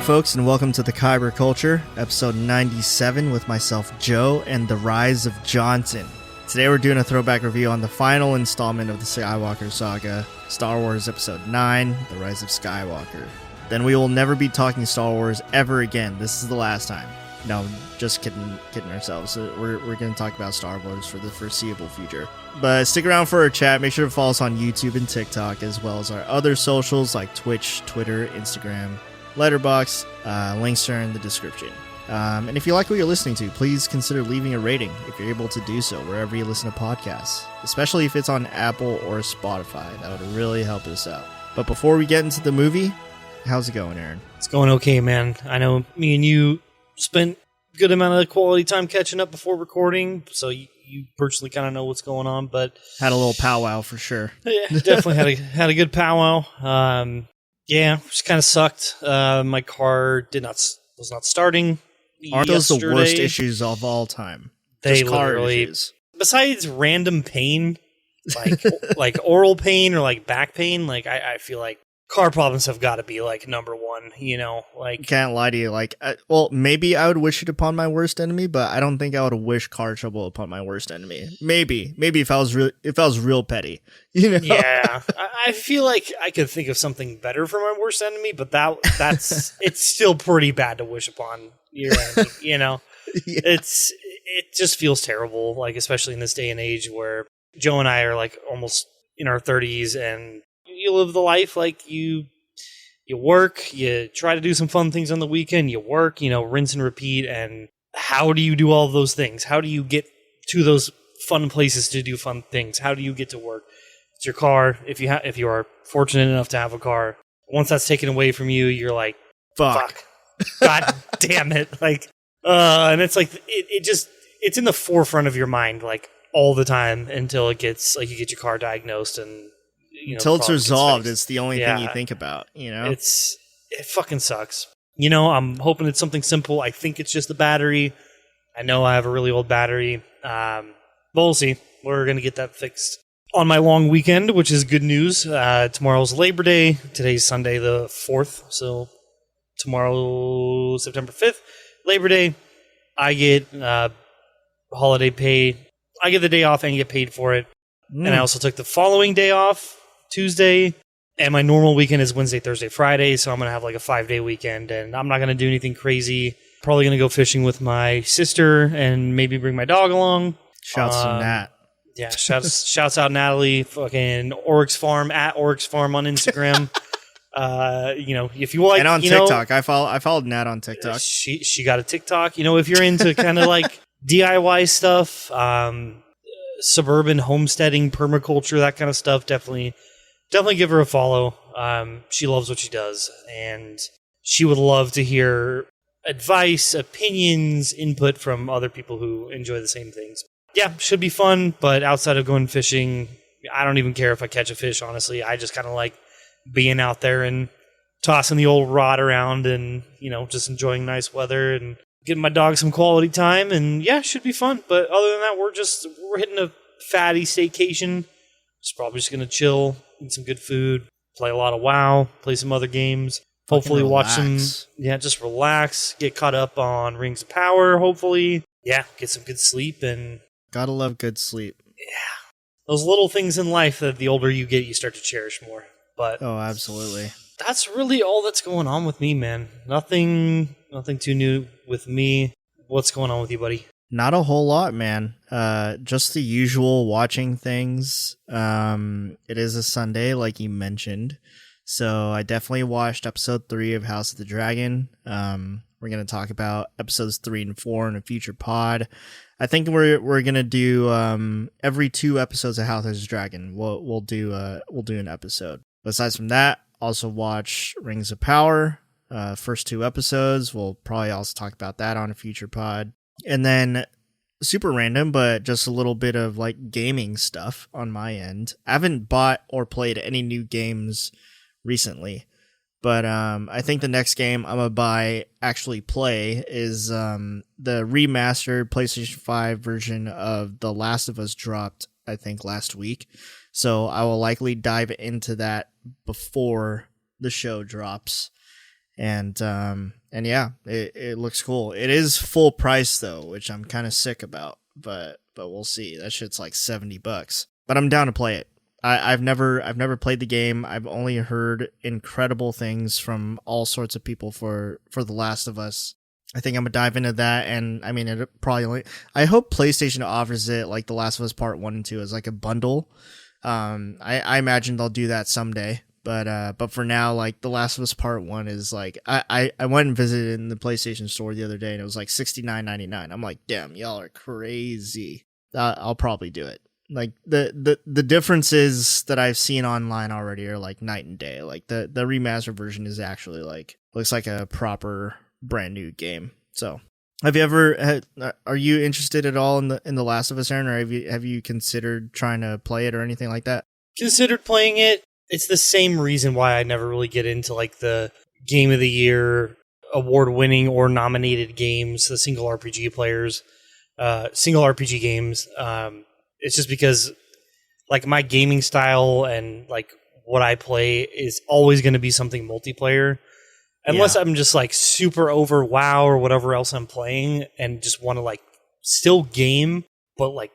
folks, and welcome to the Kyber Culture, episode 97 with myself, Joe, and the Rise of Johnson. Today we're doing a throwback review on the final installment of the Skywalker Saga, Star Wars Episode 9, The Rise of Skywalker. Then we will never be talking Star Wars ever again. This is the last time. No, just kidding ourselves. We're going to talk about Star Wars for the foreseeable future. But stick around for our chat. Make sure to follow us on YouTube and TikTok, as well as our other socials like Twitch, Twitter, Instagram, Letterboxd. Links are in the description. And if you like what you're listening to, please consider leaving a rating if you're able to do so wherever you listen to podcasts, especially if it's on Apple or Spotify. That would really help us out. But before we get into the movie, how's it going, Aaron? It's going okay, man. I know me and you spent a good amount of quality time catching up before recording, so you personally kind of know what's going on, but had a little powwow for sure. Yeah, definitely had a good powwow. Yeah, just kind of sucked. My car was not starting. Aren't those the worst issues of all time? They just car literally, issues. Besides random pain, like oral pain or like back pain, like I feel like car problems have got to be like number one, you know, like. Can't lie to you. Like, well, maybe I would wish it upon my worst enemy, but I don't think I would wish car trouble upon my worst enemy. Maybe if I was real petty, you know? Yeah. I feel like I could think of something better for my worst enemy, but that's, it's still pretty bad to wish upon your enemy, you know? Yeah. It just feels terrible, like, especially in this day and age where Joe and I are like almost in our 30s and you live the life like you work, you try to do some fun things on the weekend, you work, you know, rinse and repeat. And how do you do all of those things? How do you get to those fun places to do fun things? How do you get to work? It's your car. If you are fortunate enough to have a car, once that's taken away from you, you're like, fuck. God damn it. Like, and it's like, it's in the forefront of your mind, like all the time until it gets like you get your car diagnosed and, you know, until it's resolved, it's the only thing you think about, you know? It fucking sucks. You know, I'm hoping it's something simple. I think it's just the battery. I know I have a really old battery. But we'll see. We're going to get that fixed on my long weekend, which is good news. Tomorrow's Labor Day. Today's Sunday the 4th. So tomorrow, September 5th, Labor Day, I get holiday pay. I get the day off and get paid for it. And I also took the following day off, Tuesday, and my normal weekend is Wednesday, Thursday, Friday, so I'm going to have like a 5-day weekend, and I'm not going to do anything crazy. Probably going to go fishing with my sister and maybe bring my dog along. Shouts to Nat. Yeah, shouts out Natalie, fucking Oryx Farm, at Oryx Farm on Instagram. You know, if you like, and on TikTok, I followed Nat on TikTok. She got a TikTok. You know, if you're into kind of like DIY stuff, suburban homesteading, permaculture, that kind of stuff, definitely give her a follow. She loves what she does, and she would love to hear advice, opinions, input from other people who enjoy the same things. Yeah, should be fun, but outside of going fishing, I don't even care if I catch a fish, honestly. I just kind of like being out there and tossing the old rod around and, you know, just enjoying nice weather and getting my dog some quality time, and yeah, should be fun. But other than that, we're hitting a fatty staycation. Just probably just gonna chill, eat some good food, play a lot of WoW, play some other games. Hopefully watch some, just relax, get caught up on Rings of Power, hopefully. Yeah, get some good sleep, and gotta love good sleep. Yeah. Those little things in life that the older you get, you start to cherish more. But oh, absolutely. That's really all that's going on with me, man. Nothing too new with me. What's going on with you, buddy? Not a whole lot, man. Just the usual watching things. It is a Sunday, like you mentioned. So I definitely watched episode 3 of House of the Dragon. We're going to talk about episodes 3 and 4 in a future pod. I think we're going to do every 2 episodes of House of the Dragon. We'll do an episode. Besides from that, also watch Rings of Power. First 2 episodes. We'll probably also talk about that on a future pod. And then super random, but just a little bit of like gaming stuff on my end. I haven't bought or played any new games recently, but I think the next game I'm gonna actually play is the remastered PlayStation 5 version of The Last of Us dropped, I think, last week. So I will likely dive into that before the show drops. And yeah, it looks cool. It is full price though, which I'm kind of sick about, but we'll see. That shit's like $70, but I'm down to play it. I've never played the game. I've only heard incredible things from all sorts of people for The Last of Us. I think I'm gonna dive into that, and I mean, it probably only, I hope PlayStation offers it like The Last of Us Part 1 and 2 as like a bundle. I imagine they'll do that someday, but for now, like The Last of Us Part 1 is like, I went and visited in the PlayStation store the other day, and it was like $69.99. I'm like, damn, y'all are crazy. I'll probably do it. Like the differences that I've seen online already are like night and day. Like the remastered version is actually like, looks like a proper brand new game. So have you ever are you interested at all in the Last of Us, Aaron, or have you considered trying to play it or anything like that? Considered playing it. It's the same reason why I never really get into like the Game of the Year award-winning or nominated games, the single RPG games. It's just because like my gaming style and like what I play is always going to be something multiplayer. Unless I'm just like super over WoW or whatever else I'm playing and just want to like still game, but like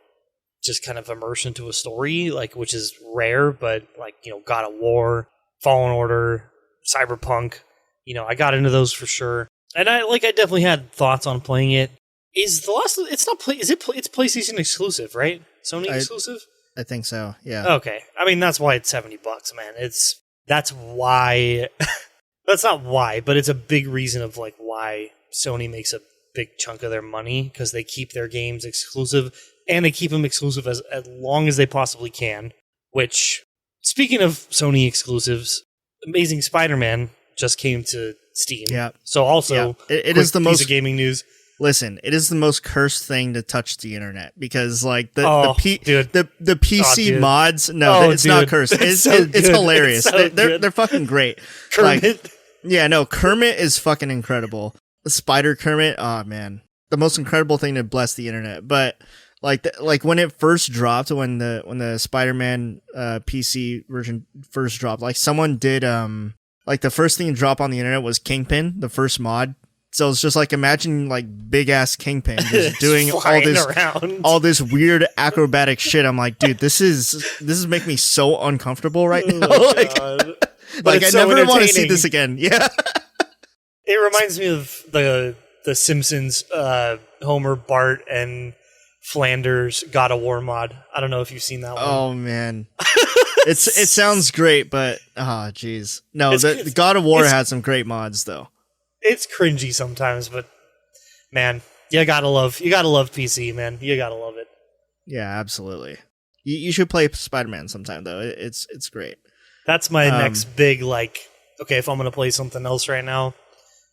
just kind of immerse into a story, like, which is rare, but like, you know, God of War, Fallen Order, Cyberpunk, you know, I got into those for sure. And I definitely had thoughts on playing it. It's PlayStation exclusive, right? Sony exclusive? I think so. Yeah. Okay. I mean, that's why it's $70, man. That's why. That's not why, but it's a big reason of like why Sony makes a big chunk of their money, because they keep their games exclusive, and they keep them exclusive as long as they possibly can. Which, speaking of Sony exclusives, Amazing Spider-Man just came to Steam. Yeah. So also, it is the most piece of gaming news. Listen, it is the most cursed thing to touch the internet, because like the PC mods. No, it's not cursed. It's hilarious. They're fucking great. Kermit. Like, yeah, no, Kermit is fucking incredible. The Spider Kermit, oh man, the most incredible thing to bless the internet. But like when it first dropped, when the Spider-Man PC version first dropped, like someone did like the first thing to drop on the internet was Kingpin, the first mod. So it's just like, imagine like big ass Kingpin just doing all this weird acrobatic shit. I'm like, dude, this is making me so uncomfortable right now. Like I never want to see this again. Yeah. It reminds me of the Simpsons, Homer, Bart, and Flanders God of War mod. I don't know if you've seen that one. Oh man. It sounds great, but geez. No, the God of War had some great mods though. It's cringy sometimes, but man, you gotta love PC, man. You gotta love it. Yeah, absolutely. You should play Spider-Man sometime though. It's great. That's my next big, like, okay, if I'm gonna play something else right now,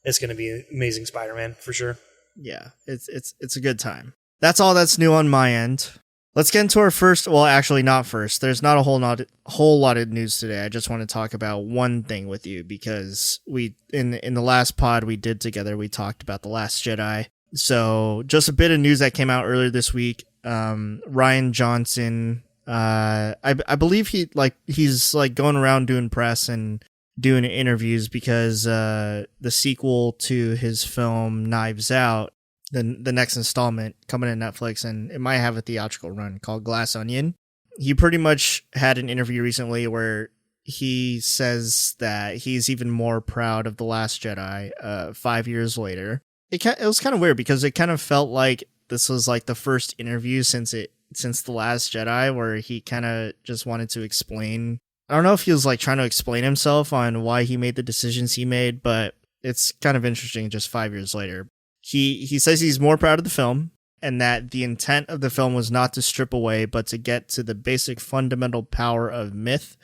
it's gonna be Amazing Spider-Man for sure. Yeah, it's a good time. That's all that's new on my end. Let's get into our first. Well, actually, not first. There's not a whole lot of news today. I just want to talk about one thing with you, because we in the last pod we did together, we talked about The Last Jedi. So just a bit of news that came out earlier this week. Rian Johnson, I believe he's like going around doing press and doing interviews, because the sequel to his film Knives Out, the next installment coming to Netflix, and it might have a theatrical run, called Glass Onion. He pretty much had an interview recently where he says that he's even more proud of The Last Jedi 5 years later. It was kind of weird, because it kind of felt like this was like the first interview since The Last Jedi where he kind of just wanted to explain. I don't know if he was like trying to explain himself on why he made the decisions he made, but it's kind of interesting just 5 years later. He says he's more proud of the film, and that the intent of the film was not to strip away, but to get to the basic fundamental power of myth.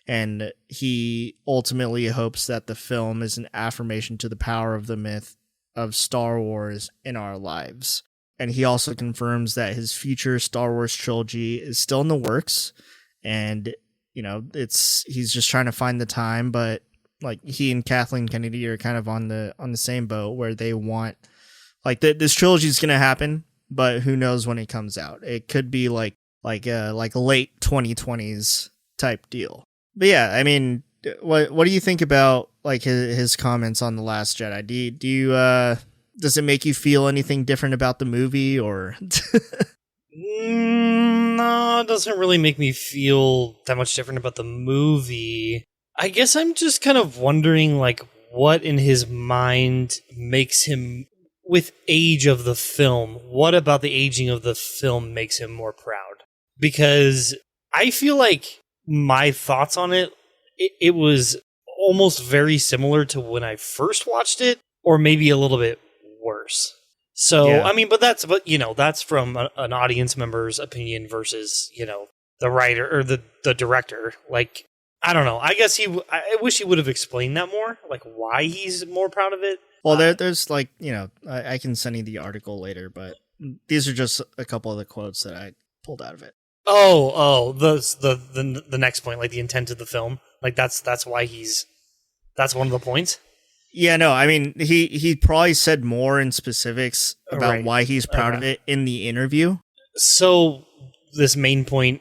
And he ultimately hopes that the film is an affirmation to the power of the myth of Star Wars in our lives. And he also confirms that his future Star Wars trilogy is still in the works. And, you know, he's just trying to find the time, but like he and Kathleen Kennedy are kind of on the same boat, where they want, like, this trilogy is going to happen, but who knows when it comes out. It could be like late 2020s type deal. But yeah, I mean, what do you think about like his comments on The Last Jedi? Do you does it make you feel anything different about the movie, or? No, it doesn't really make me feel that much different about the movie. I guess I'm just kind of wondering, like, what in his mind makes him, with age of the film, what about the aging of the film makes him more proud? Because I feel like my thoughts on it was almost very similar to when I first watched it, or maybe a little bit worse. So, yeah. I mean, but that's from an audience member's opinion versus, the writer or the director. Like, I don't know. I guess I wish he would have explained that more, like why he's more proud of it. Well, there's like, I can send you the article later, but these are just a couple of the quotes that I pulled out of it. The next point, like the intent of the film, like that's why that's one of the points. Yeah, no, I mean, he probably said more in specifics about why he's proud of it in the interview. So this main point,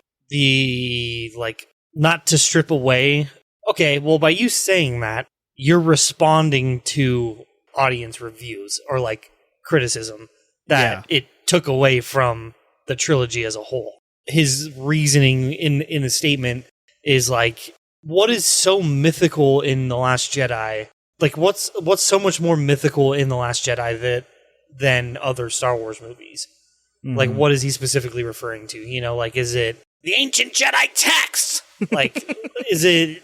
not to strip away. Okay, well, by you saying that, you're responding to audience reviews or like criticism that it took away from the trilogy as a whole. His reasoning in the statement is like, what is so mythical in The Last Jedi? Like, what's so much more mythical in The Last Jedi than other Star Wars movies? Mm-hmm. Like, what is he specifically referring to? Like, is it the ancient Jedi texts? Like, is it,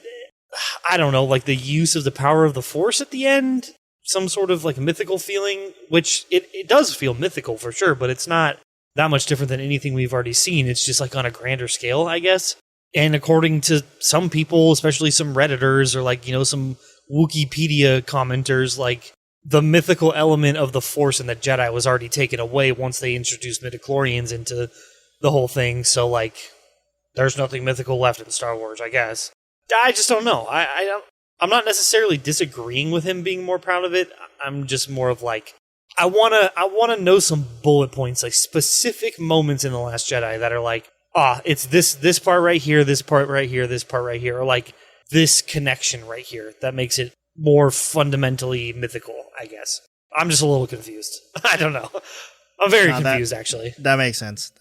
I don't know, like the use of the power of the Force at the end? Some sort of, like, mythical feeling? Which, it does feel mythical for sure, but it's not that much different than anything we've already seen. It's just, like, on a grander scale, I guess. And according to some people, especially some Redditors or, like, some Wikipedia commenters, like, the mythical element of the Force and the Jedi was already taken away once they introduced midichlorians into the whole thing. So, like, there's nothing mythical left in Star Wars, I guess. I just don't know. I'm not necessarily disagreeing with him being more proud of it. I'm just more of like, I wanna know some bullet points, like specific moments in The Last Jedi that are like, it's this part right here, this part right here, this part right here, or like this connection right here that makes it more fundamentally mythical, I guess. I'm just a little confused. I don't know. I'm very confused, actually. That makes sense.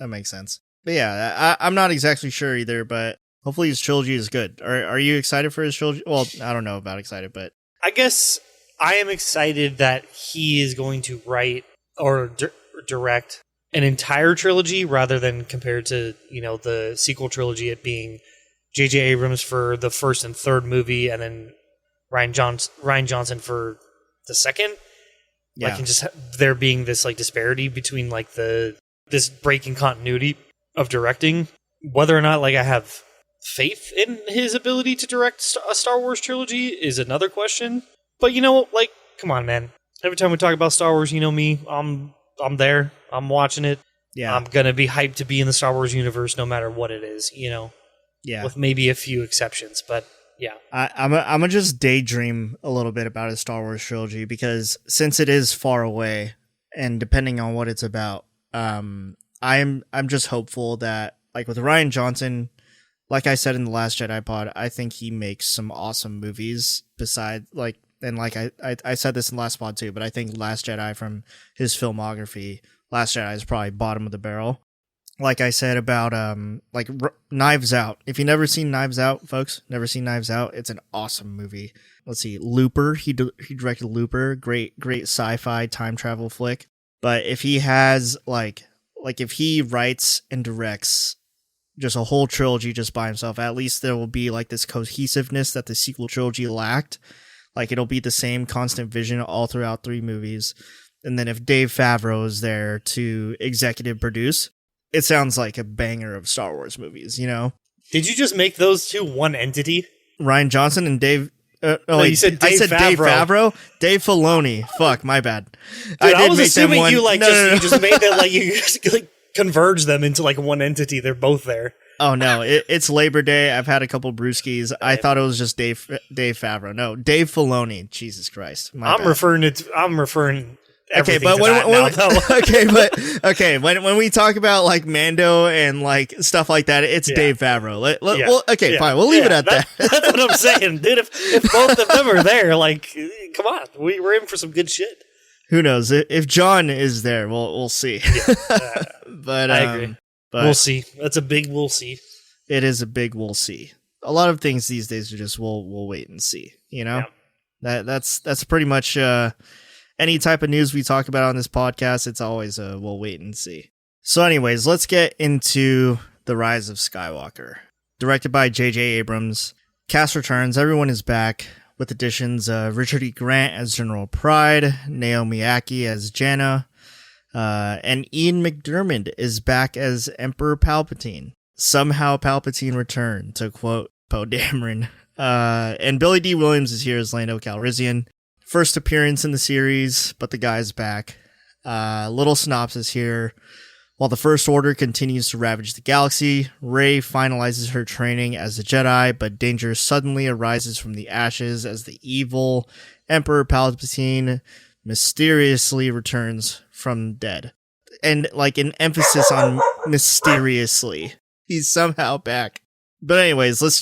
But yeah, I'm not exactly sure either, but hopefully his trilogy is good. Are you excited for his trilogy? Well, I don't know about excited, but... I guess I am excited that he is going to write or direct an entire trilogy rather than compared to, the sequel trilogy, it being J.J. Abrams for the first and third movie, and then Rian Johnson for the second. Yeah. Like, and just there being this like disparity between like this breaking continuity of directing. Whether or not like I have faith in his ability to direct a Star Wars trilogy is another question. But like, come on, man. Every time we talk about Star Wars, me, I'm there. I'm watching it. Yeah. I'm gonna be hyped to be in the Star Wars universe no matter what it is, Yeah. With maybe a few exceptions, but yeah. I'm gonna just daydream a little bit about his Star Wars trilogy, because since it is far away and depending on what it's about, I'm just hopeful that, like, with Rian Johnson, like I said in the Last Jedi pod, I think he makes some awesome movies beside, like, and like I said this in the last pod too, but I think Last Jedi, from his filmography, Last Jedi is probably bottom of the barrel. Like I said about Knives Out. If you've never seen Knives Out, folks, it's an awesome movie. Let's see, Looper. He directed Looper, great sci-fi time travel flick. But if he has if he writes and directs just a whole trilogy just by himself, at least there will be like this cohesiveness that the sequel trilogy lacked. Like, it'll be the same constant vision all throughout 3 movies. And then if Dave Favreau is there to executive produce, it sounds like a banger of Star Wars movies, Did you just make those two one entity? Rian Johnson and Dave... you said Dave Favreau. Dave Favreau? Dave Filoni. Fuck, my bad. Dude, I was assuming you just made that, you just converge them into one entity. They're both there. Oh no, it's Labor Day. I've had a couple brewskis. I thought it was just Dave Favreau. No, Dave Filoni. Jesus Christ. I'm referring Okay, but when we talk about like Mando and like stuff like that, it's Dave Favreau. Fine, we'll leave it at that. That's what I'm saying, dude. If both of them are there, like, come on, we're in for some good shit. Who knows? If John is there, we'll see. But I agree. But we'll see. That's a big we'll see. It is a big we'll see. A lot of things these days are just we'll wait and see. You know, that's pretty much. Any type of news we talk about on this podcast, it's always we'll wait and see. So anyways, let's get into The Rise of Skywalker. Directed by J.J. Abrams. Cast returns. Everyone is back with additions of Richard E. Grant as General Pryde, Naomi Ackie as Janna, and Ian McDiarmid is back as Emperor Palpatine. Somehow Palpatine returned, to quote Poe Dameron. And Billy D. Williams is here as Lando Calrissian. First appearance in the series, but the guy's back. Little synopsis here. While the First Order continues to ravage the galaxy, Rey finalizes her training as a Jedi, but danger suddenly arises from the ashes as the evil Emperor Palpatine mysteriously returns from dead. And like an emphasis on mysteriously. He's somehow back. But anyways, let's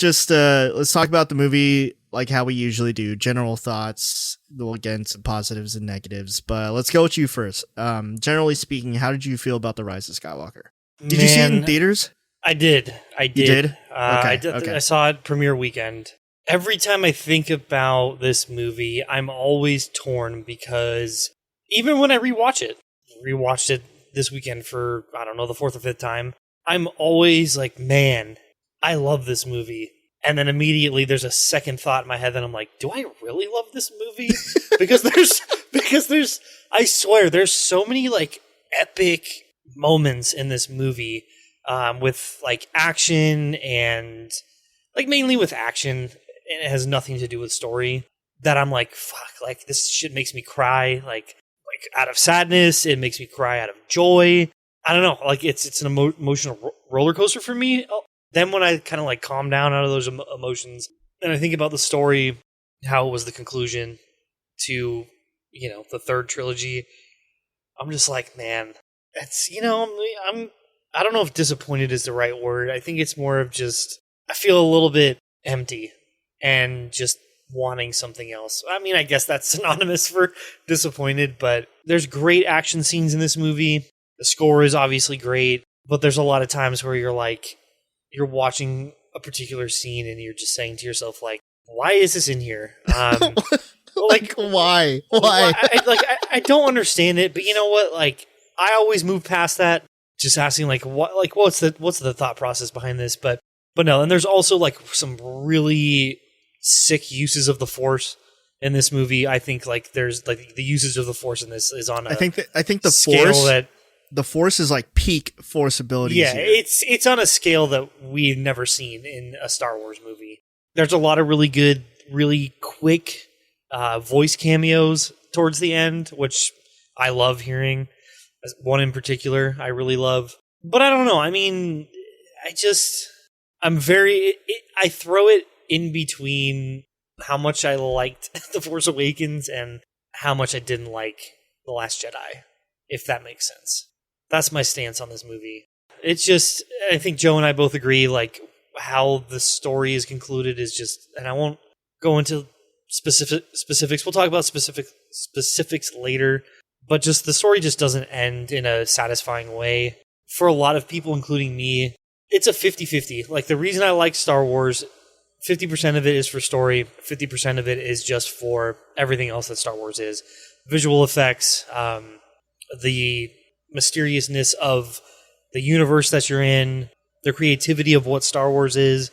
talk about the movie like how we usually do. General thoughts. We'll get into positives and negatives, but let's go with you first. Generally speaking, how did you feel about The Rise of Skywalker? Did you see it in theaters? I did. You did? Okay. I saw it premiere weekend. Every time I think about this movie, I'm always torn because even when I rewatched it this weekend for, I don't know, the fourth or fifth time, I'm always like, man, I love this movie. And then immediately there's a second thought in my head that I'm like, do I really love this movie? because there's, I swear, there's so many like epic moments in this movie with like action and like mainly with action. And it has nothing to do with story that I'm like, fuck, like this shit makes me cry. Like out of sadness. It makes me cry out of joy. I don't know. Like it's an emotional roller coaster for me. Then when I kind of like calm down out of those emotions and I think about the story, how it was the conclusion to, you know, the third trilogy, I'm just like, man, it's, you know, I don't know if disappointed is the right word. I think it's more of just, I feel a little bit empty and just wanting something else. I mean, I guess that's synonymous for disappointed, but there's great action scenes in this movie. The score is obviously great, but there's a lot of times where you're like, you're watching a particular scene and you're just saying to yourself, like, why is this in here? Like, why? I don't understand it, but you know what? Like, I always move past that, just asking, like, what's the thought process behind this? But no, and there's also like some really sick uses of the Force in this movie. I think like there's like the usage of the Force in this is on. I think the Force. The Force is like peak Force abilities. Yeah, here. it's on a scale that we've never seen in a Star Wars movie. There's a lot of really good, really quick voice cameos towards the end, which I love hearing. One in particular I really love. But I don't know. I mean, I throw it in between how much I liked The Force Awakens and how much I didn't like The Last Jedi, if that makes sense. That's my stance on this movie. It's just, I think Joe and I both agree, like, how the story is concluded is just, and I won't go into specifics. We'll talk about specifics later, but just the story just doesn't end in a satisfying way. For a lot of people, including me, it's a 50-50. Like, the reason I like Star Wars, 50% of it is for story, 50% of it is just for everything else that Star Wars is. Visual effects, the mysteriousness of the universe that you're in, the creativity of what Star Wars is.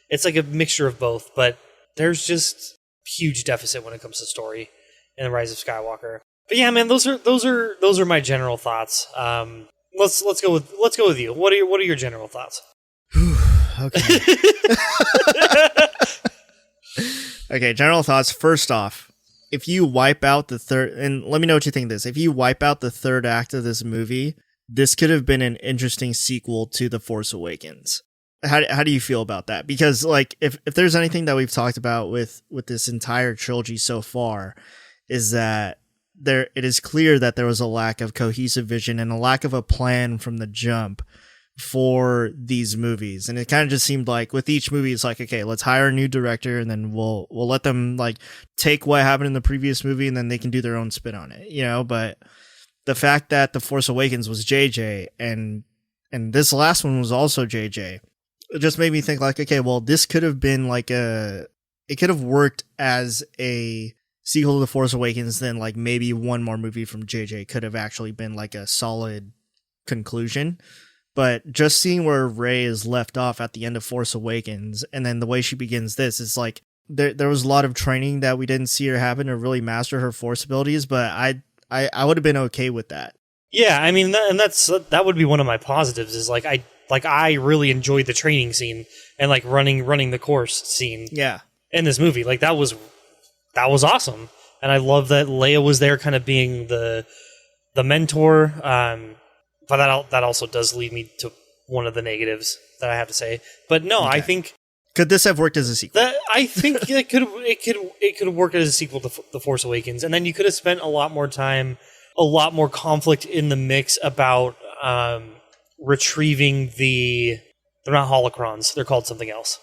It's like a mixture of both, but there's just huge deficit when it comes to story in The Rise of Skywalker. But yeah, man, those are my general thoughts. Let's go with you. What are your general thoughts? Okay. Okay, general thoughts. First off, if you wipe out the third, and let me know what you think of this. If you wipe out the third act of this movie, this could have been an interesting sequel to The Force Awakens. How do you feel about that? Because like, if there's anything that we've talked about with this entire trilogy so far, is that it is clear that there was a lack of cohesive vision and a lack of a plan from the jump for these movies. And it kind of just seemed like with each movie, it's like, okay, let's hire a new director and then we'll let them like take what happened in the previous movie and then they can do their own spin on it, But the fact that The Force Awakens was JJ and this last one was also JJ, it just made me think like, okay, well, this could have been like it could have worked as a sequel to The Force Awakens, then like maybe one more movie from JJ could have actually been like a solid conclusion. But just seeing where Rey is left off at the end of Force Awakens, and then the way she begins this, is like there was a lot of training that we didn't see her happen to really master her Force abilities. But I would have been okay with that. Yeah, I mean, that would be one of my positives. Is like I really enjoyed the training scene and like running the course scene. Yeah, in this movie, like that was awesome, and I love that Leia was there, kind of being the mentor. But that also does lead me to one of the negatives that I have to say. But no, okay. I think could this have worked as a sequel? I think it could have worked as a sequel to The Force Awakens, and then you could have spent a lot more time, a lot more conflict in the mix about retrieving they're not holocrons, they're called something else.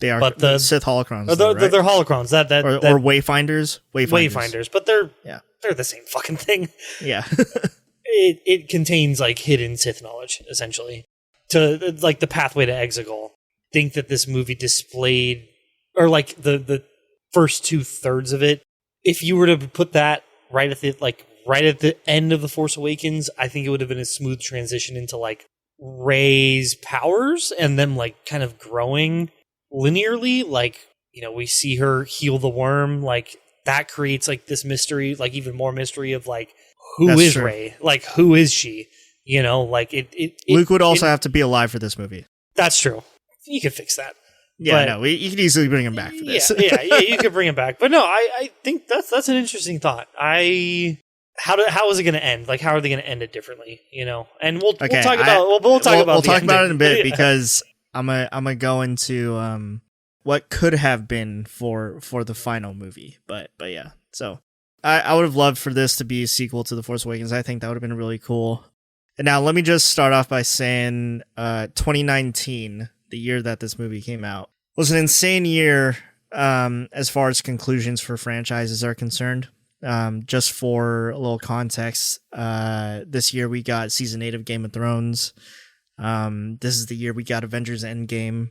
They are, but the Sith holocrons. Right? They're holocrons. Or wayfinders. Wayfinders, but they're the same fucking thing. Yeah. It contains like hidden Sith knowledge, essentially, to like the pathway to Exegol. Think that this movie displayed, or like the first 2/3 of it, if you were to put that right at the end of The Force Awakens, I think it would have been a smooth transition into like Rey's powers and them like kind of growing linearly. Like, we see her heal the worm, like that creates like this mystery, like even more mystery of like, who is Rey? Like, who is she? Like Luke would also have to be alive for this movie. That's true. You could fix that. Yeah, no, you could easily bring him back for this. Yeah, you could bring him back. But no, I think that's an interesting thought. How is it going to end? Like, how are they going to end it differently? And we'll talk about we'll talk about it in a bit because I'm gonna go into what could have been for the final movie. But yeah, so. I would have loved for this to be a sequel to The Force Awakens. I think that would have been really cool. And now let me just start off by saying 2019, the year that this movie came out, was an insane year as far as conclusions for franchises are concerned. Just for a little context, this year we got Season 8 of Game of Thrones. This is the year we got Avengers Endgame.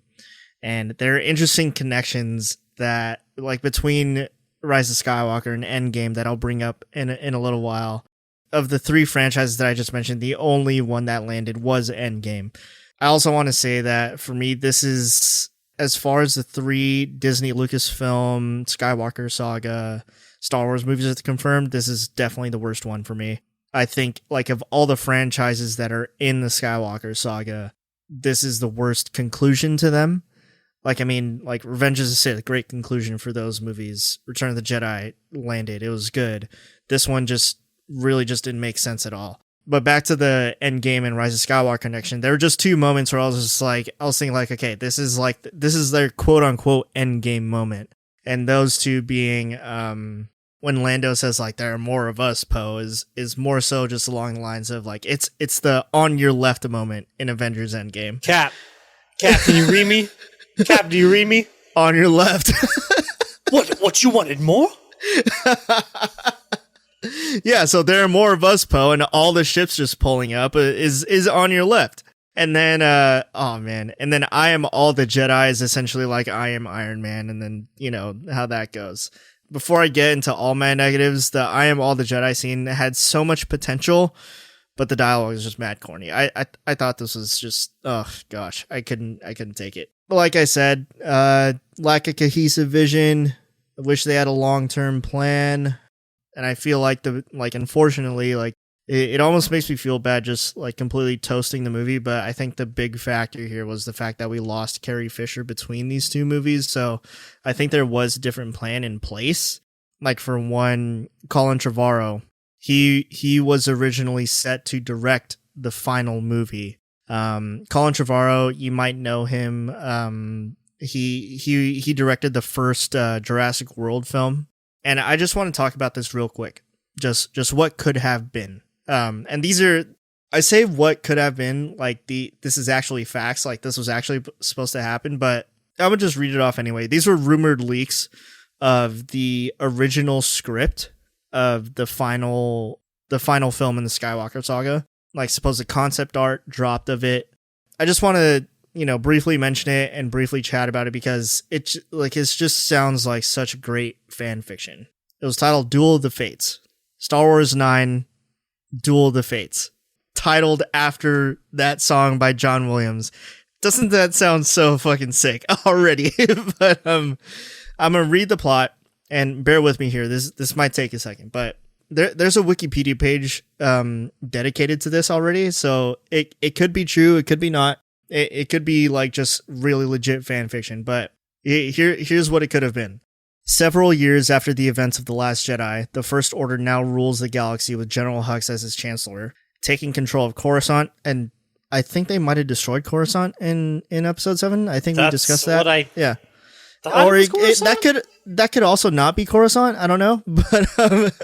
And there are interesting connections that, like, between Rise of Skywalker and Endgame that I'll bring up in a little while. Of the three franchises that I just mentioned, the only one that landed was Endgame. I also want to say that for me, this is, as far as the three Disney Lucasfilm Skywalker Saga Star Wars movies are confirmed, this is definitely the worst one for me. I think, like, of all the franchises that are in the Skywalker Saga, this is the worst conclusion to them. Like, I mean, like, Revenge of the Sith, great conclusion for those movies. Return of the Jedi landed. It was good. This one really didn't make sense at all. But back to the Endgame and Rise of Skywalker connection, there were just two moments where I was thinking, like, okay, this is their quote-unquote Endgame moment. And those two being, when Lando says, like, there are more of us, Poe, is more so just along the lines of, like, it's the on your left moment in Avengers Endgame. Cap, can you read me? Cap, do you read me? On your left. What you wanted more? Yeah, so there are more of us, Poe, and all the ships just pulling up is on your left. And then, and then I am all the Jedi is essentially like I am Iron Man, and then, how that goes. Before I get into all my negatives, the I am all the Jedi scene had so much potential, but the dialogue is just mad corny. I thought this was just, oh gosh, I couldn't take it. But like I said, lack of cohesive vision. I wish they had a long-term plan. And I feel like unfortunately, like it almost makes me feel bad just like completely toasting the movie. But I think the big factor here was the fact that we lost Carrie Fisher between these two movies. So I think there was a different plan in place. Like, for one, Colin Trevorrow, he was originally set to direct the final movie. Colin Trevorrow, you might know him. He directed the first Jurassic World film. And I just want to talk about this real quick. just what could have been. And these are, I say what could have been, like this is actually facts, like this was actually supposed to happen, but I would just read it off anyway. These were rumored leaks of the original script of the final film in the Skywalker Saga, like supposed concept art dropped of it. I just want to, briefly mention it and briefly chat about it because it just sounds like such great fan fiction. It was titled Duel of the Fates. Star Wars 9 Duel of the Fates. Titled after that song by John Williams. Doesn't that sound so fucking sick already? But I'm gonna read the plot and bear with me here. This might take a second, but there's a Wikipedia page dedicated to this already, so it could be true, it could be not. It could be like just really legit fan fiction, but here's what it could have been. Several years after the events of The Last Jedi, the First Order now rules the galaxy with General Hux as its chancellor, taking control of Coruscant, and I think they might have destroyed Coruscant in episode 7. I think we discussed that. Yeah. Or that could also not be Coruscant. I don't know, but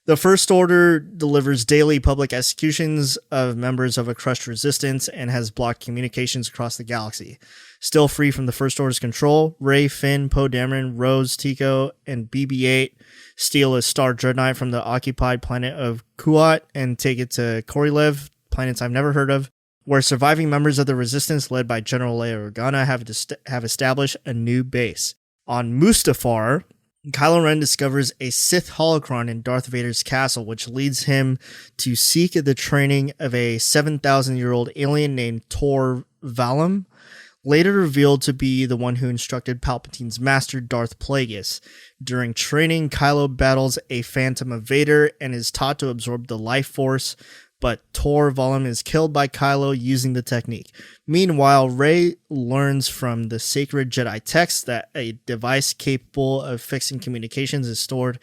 the First Order delivers daily public executions of members of a crushed resistance and has blocked communications across the galaxy. Still free from the First Order's control, Rey, Finn, Poe Dameron, Rose, Tico, and BB-8 steal a Star Dreadnought from the occupied planet of Kuat and take it to Korilev, planets I've never heard of, where surviving members of the Resistance, led by General Leia Organa, have established a new base. On Mustafar, Kylo Ren discovers a Sith holocron in Darth Vader's castle, which leads him to seek the training of a 7,000-year-old alien named Tor Valum, later revealed to be the one who instructed Palpatine's master, Darth Plagueis. During training, Kylo battles a phantom of Vader and is taught to absorb the life force, but Tor Valum is killed by Kylo using the technique. Meanwhile, Rey learns from the sacred Jedi text that a device capable of fixing communications is stored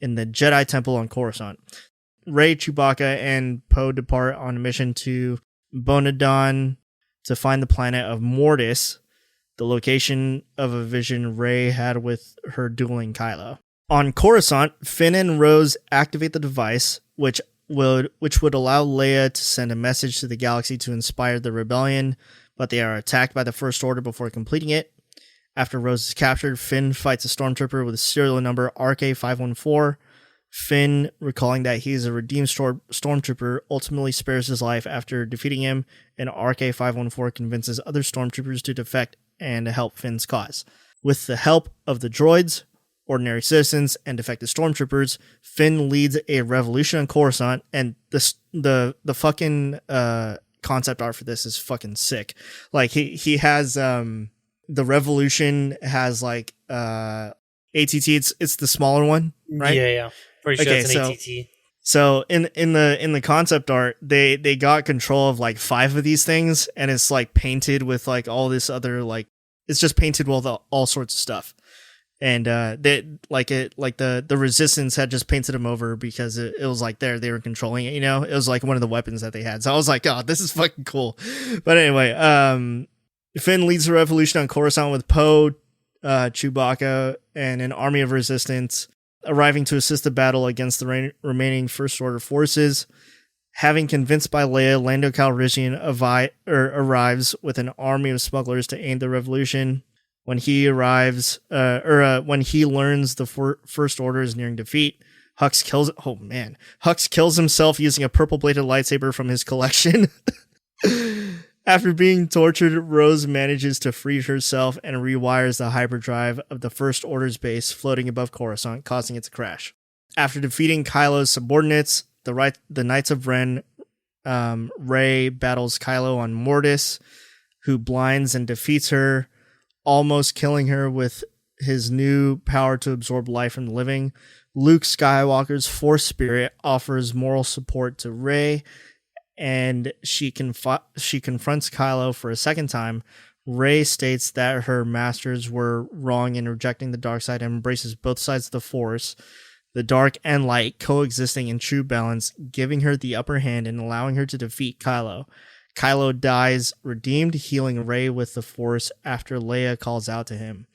in the Jedi Temple on Coruscant. Rey, Chewbacca, and Poe depart on a mission to Bonadon to find the planet of Mortis, the location of a vision Rey had with her dueling Kylo. On Coruscant, Finn and Rose activate the device, which would allow Leia to send a message to the galaxy to inspire the rebellion, but they are attacked by the First Order before completing it. After Rose is captured, Finn fights a stormtrooper with a serial number RK514. Finn, recalling that he is a redeemed stormtrooper, ultimately spares his life after defeating him, and RK514 convinces other stormtroopers to defect and help Finn's cause. With the help of the droids, ordinary citizens, and defected stormtroopers, Finn leads a revolution on Coruscant, and the fucking concept art for this is fucking sick. Like he has the revolution has like ATT. It's the smaller one, right? Yeah. Pretty sure it's an ATT. So in the concept art, they got control of like 5 of these things, and it's like painted with like all this other like it's just painted with all sorts of stuff. And the Resistance had just painted them over because it was like they were controlling it, it was like one of the weapons that they had. So I was like, oh, this is fucking cool. But anyway, Finn leads the revolution on Coruscant with Poe, Chewbacca, and an army of Resistance arriving to assist the battle against the remaining First Order forces. Having convinced by Leia, Lando Calrissian arrives with an army of smugglers to aid the revolution. When he arrives, when he learns the First Order is nearing defeat, Hux kills himself using a purple-bladed lightsaber from his collection. After being tortured, Rose manages to free herself and rewires the hyperdrive of the First Order's base floating above Coruscant, causing it to crash. After defeating Kylo's subordinates, the Knights of Ren, Rey battles Kylo on Mortis, who blinds and defeats her, almost killing her with his new power to absorb life from the living. Luke Skywalker's Force Spirit offers moral support to Rey, and she confronts Kylo for a second time. Rey states that her masters were wrong in rejecting the dark side and embraces both sides of the Force, the dark and light coexisting in true balance, giving her the upper hand and allowing her to defeat Kylo. Kylo dies redeemed, healing Rey with the Force after Leia calls out to him.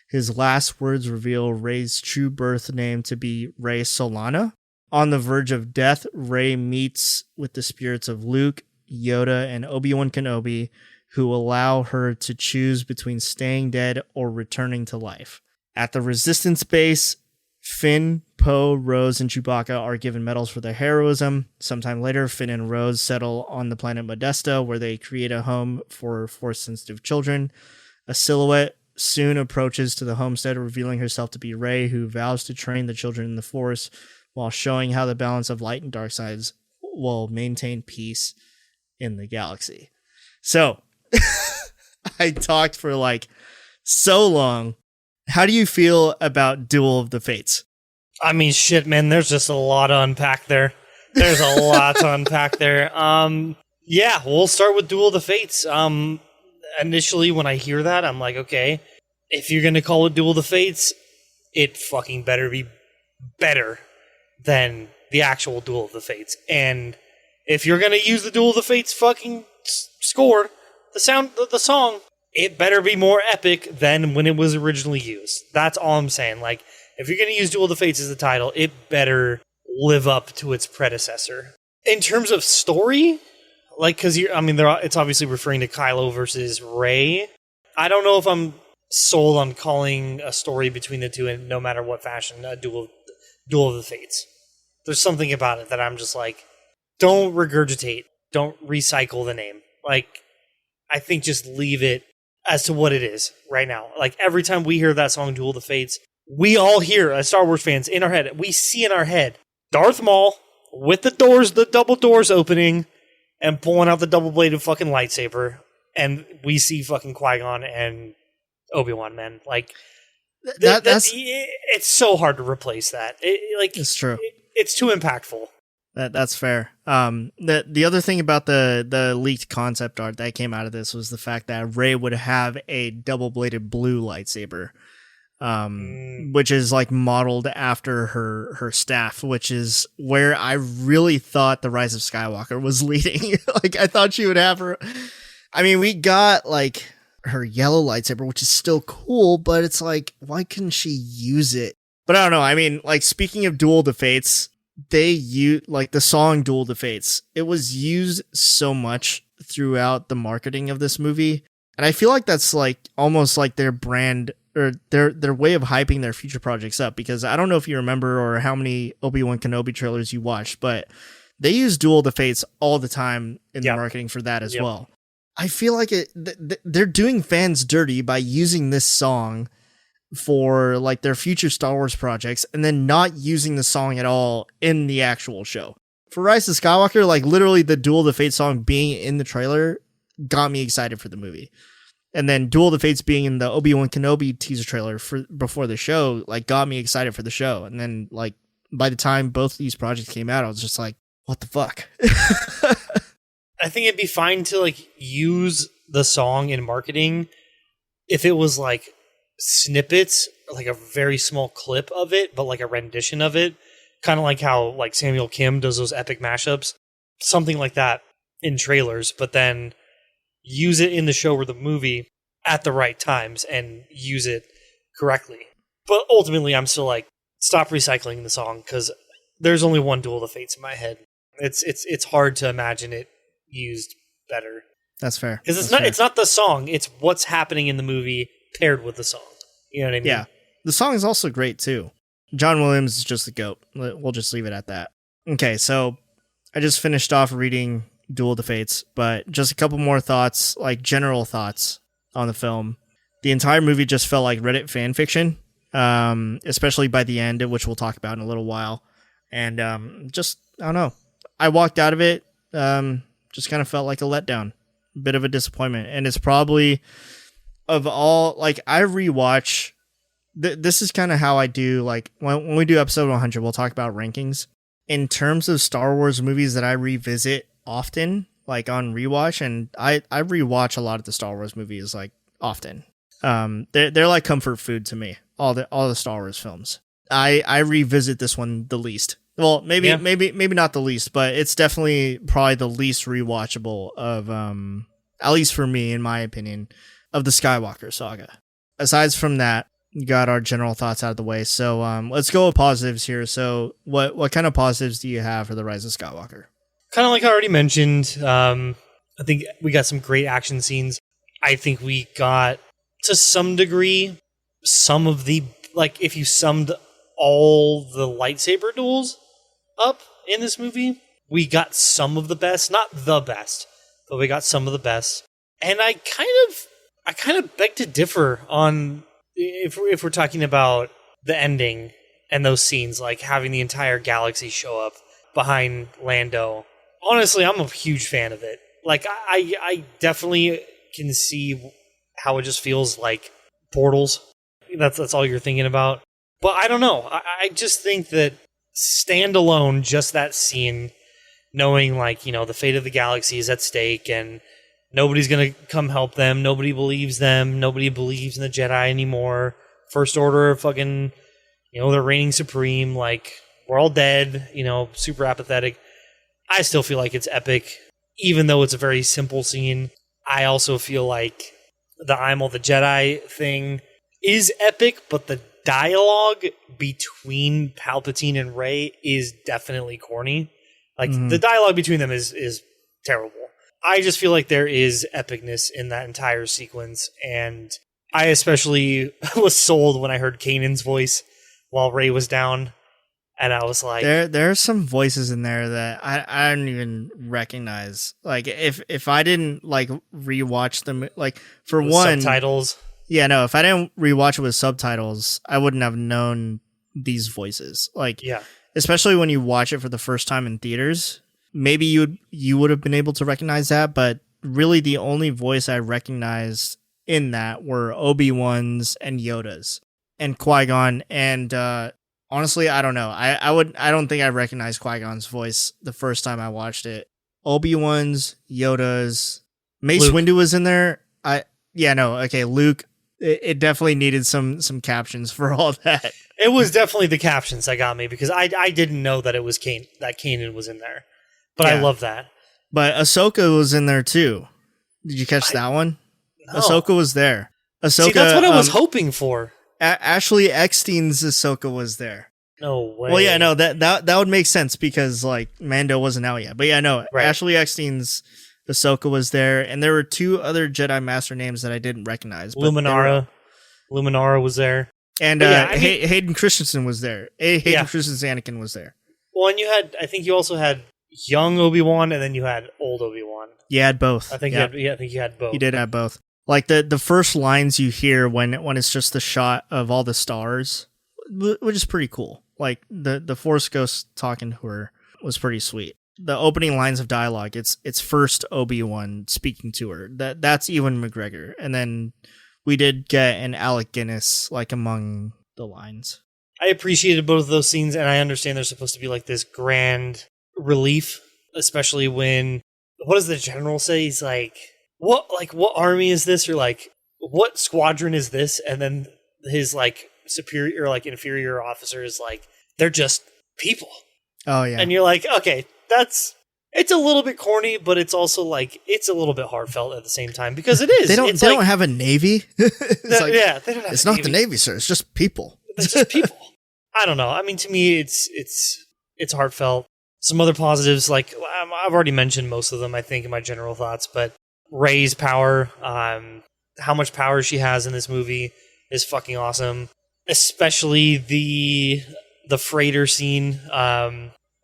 His last words reveal Rey's true birth name to be Rey Solana. On the verge of death, Rey meets with the spirits of Luke, Yoda, and Obi-Wan Kenobi, who allow her to choose between staying dead or returning to life. At the Resistance base, Finn, Poe, Rose, and Chewbacca are given medals for their heroism. Sometime later, Finn and Rose settle on the planet Modesto, where they create a home for Force-sensitive children. A silhouette soon approaches to the homestead, revealing herself to be Rey, who vows to train the children in the Force, while showing how the balance of light and dark sides will maintain peace in the galaxy. So, I talked for like so long. How do you feel about Duel of the Fates? I mean, shit, man, there's just a lot to unpack there. There's a lot to unpack there. Yeah, we'll start with Duel of the Fates. Initially, when I hear that, I'm like, okay, if you're going to call it Duel of the Fates, it fucking better be better than the actual Duel of the Fates. And if you're going to use the Duel of the Fates fucking score, the song, it better be more epic than when it was originally used. That's all I'm saying. Like, if you're going to use Duel of the Fates as the title, it better live up to its predecessor. In terms of story, like, because it's obviously referring to Kylo versus Rey. I don't know if I'm sold on calling a story between the two in no matter what fashion a Duel of the Fates. There's something about it that I'm just like, don't regurgitate, don't recycle the name. Like, I think just leave it as to what it is right now. Like, every time we hear that song, Duel of the Fates, we all hear, as Star Wars fans, in our head, we see in our head Darth Maul with the double doors opening and pulling out the double-bladed fucking lightsaber, and we see fucking Qui-Gon and Obi-Wan, man. Like, it's so hard to replace that. It's true. It's too impactful. That's fair. The other thing about the leaked concept art that came out of this was the fact that Rey would have a double-bladed blue lightsaber, which is like modeled after her staff, which is where I really thought the Rise of Skywalker was leading. Like, I thought she would have her. I mean, we got like her yellow lightsaber, which is still cool, but it's like, why couldn't she use it? But I don't know. I mean, like, speaking of Duel of the Fates, they use like the song Duel of the Fates. It was used so much throughout the marketing of this movie. And I feel like that's like almost like their brand or their way of hyping their future projects up, because I don't know if you remember or how many Obi-Wan Kenobi trailers you watched, but they use Duel of the Fates all the time in the marketing for that as well. I feel like they're doing fans dirty by using this song for like their future Star Wars projects and then not using the song at all in the actual show. For Rise of Skywalker, like literally the Duel of the Fates song being in the trailer got me excited for the movie. And then Duel of the Fates being in the Obi-Wan Kenobi teaser trailer before the show, like, got me excited for the show. And then, like, by the time both of these projects came out, I was just like, what the fuck? I think it'd be fine to, like, use the song in marketing if it was, like, snippets, like a very small clip of it, but, like, a rendition of it. Kind of like how, like, Samuel Kim does those epic mashups. Something like that in trailers, but then use it in the show or the movie at the right times and use it correctly. But ultimately, I'm still like, stop recycling the song, because there's only one Duel of the Fates in my head. It's hard to imagine it used better. That's fair. Because it's not the song, it's what's happening in the movie paired with the song. You know what I mean? Yeah. The song is also great too. John Williams is just the GOAT. We'll just leave it at that. Okay, so I just finished off reading Duel of the Fates, but just a couple more thoughts, like general thoughts on the film. The entire movie just felt like Reddit fan fiction, especially by the end, which we'll talk about in a little while. And just, I don't know. I walked out of it, just kind of felt like a letdown, a bit of a disappointment. And it's probably, of all, like, I rewatch, this is kind of how I do, like, when we do episode 100, we'll talk about rankings. In terms of Star Wars movies that I revisit often, like on rewatch, and I rewatch a lot of the Star Wars movies like often. They're like comfort food to me. All the Star Wars films. I revisit this one the least. Well, maybe not the least, but it's definitely probably the least rewatchable of at least for me, in my opinion, of the Skywalker saga. Aside from that, got our general thoughts out of the way. So let's go with positives here. So what kind of positives do you have for the Rise of Skywalker? Kind of like I already mentioned, I think we got some great action scenes. I think we got, to some degree, some of the, like, if you summed all the lightsaber duels up in this movie, we got some of the best, not the best, but we got some of the best. And I kind of beg to differ on if we're talking about the ending and those scenes, like having the entire galaxy show up behind Lando. Honestly, I'm a huge fan of it. Like, I definitely can see how it just feels like portals. That's all you're thinking about. But I don't know. I just think that standalone, just that scene, knowing, like, you know, the fate of the galaxy is at stake and nobody's going to come help them. Nobody believes them. Nobody believes in the Jedi anymore. First Order, fucking, you know, they're reigning supreme. Like, we're all dead, you know, super apathetic. I still feel like it's epic. Even though it's a very simple scene, I also feel like the I'm all the Jedi thing is epic, but the dialogue between Palpatine and Rey is definitely corny. Like, the dialogue between them is terrible. I just feel like there is epicness in that entire sequence, and I especially was sold when I heard Kanan's voice while Rey was down. And I was like, there are some voices in there that I don't even recognize. Like, if I didn't like rewatch them, like, for one, subtitles. Yeah, no, if I didn't rewatch it with subtitles, I wouldn't have known these voices. Like, yeah, especially when you watch it for the first time in theaters, maybe you would have been able to recognize that. But really, the only voice I recognized in that were Obi-Wan's and Yoda's and Qui-Gon. And honestly, I don't know. I don't think I recognized Qui-Gon's voice the first time I watched it. Obi-Wan's, Yoda's, Mace Windu was in there. Luke. It definitely needed some captions for all that. It was definitely the captions that got me, because I didn't know that it was that Kanan was in there. But yeah. I love that. But Ahsoka was in there too. Did you catch that one? No. Ahsoka was there. Ahsoka, see, that's what I was hoping for. Ashley Eckstein's Ahsoka was there. No way. Well, yeah, no, that would make sense because, like, Mando wasn't out yet. But yeah, no, right. Ashley Eckstein's Ahsoka was there, and there were two other Jedi Master names that I didn't recognize. Luminara was there, and Hayden Christensen was there. Hayden Christensen's Anakin was there. Well, and I think you also had young Obi-Wan, and then you had old Obi-Wan. You had both. I think you had both. You did have both. Like the first lines you hear when it's just the shot of all the stars, which is pretty cool. Like the Force Ghost talking to her was pretty sweet. The opening lines of dialogue, it's first Obi-Wan speaking to her. That's Ewan McGregor, and then we did get an Alec Guinness like among the lines. I appreciated both of those scenes, and I understand they're supposed to be like this grand relief, especially when, what does the general say? He's like, what army is this? Or like, what squadron is this? And then his like superior or like inferior officer is like, they're just people. Oh yeah. And you're like, okay, it's a little bit corny, but it's also like, it's a little bit heartfelt at the same time, because it is. They don't have a navy. They don't have it's not the Navy, sir. It's just people. It's just people. I don't know. I mean, to me, it's heartfelt. Some other positives, like I've already mentioned most of them, I think, in my general thoughts, but Rey's power, how much power she has in this movie is fucking awesome. Especially the freighter scene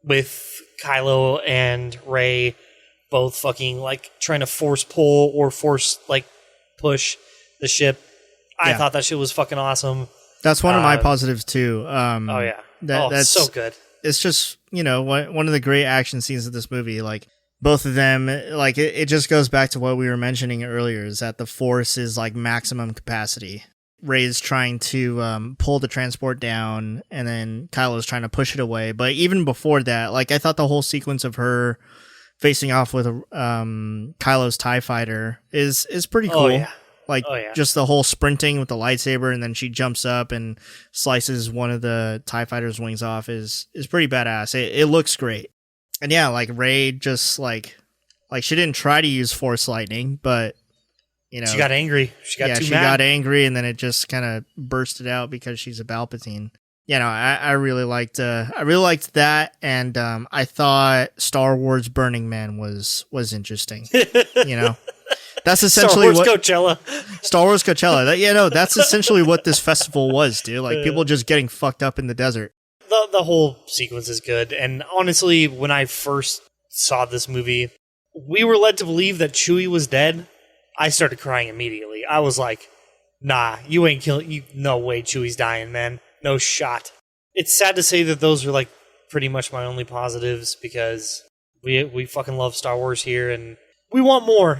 with Kylo and Rey both fucking like trying to force pull or force like push the ship. I thought that shit was fucking awesome. That's one of my positives too. That's so good. It's just, you know, one of the great action scenes of this movie. Like, both of them, like, it just goes back to what we were mentioning earlier, is that the Force is like maximum capacity. Rey's trying to pull the transport down, and then Kylo's trying to push it away. But even before that, like, I thought the whole sequence of her facing off with Kylo's TIE fighter is pretty cool. Oh, yeah. Like, just the whole sprinting with the lightsaber, and then she jumps up and slices one of the TIE fighter's wings off is pretty badass. It looks great. And yeah, like, Rey just, like she didn't try to use Force lightning, but She got angry. She got too she mad. got angry, and then it just kind of bursted out because she's a Palpatine. I really liked that, and I thought Star Wars Burning Man was interesting. That's essentially Star Wars Coachella. That's essentially what this festival was, dude. Like people just getting fucked up in the desert. The whole sequence is good, and honestly, when I first saw this movie, we were led to believe that Chewie was dead. I started crying immediately. I was like, "Nah, you ain't killing you. No way, Chewie's dying, man. No shot." It's sad to say that those are like pretty much my only positives because we fucking love Star Wars here, and we want more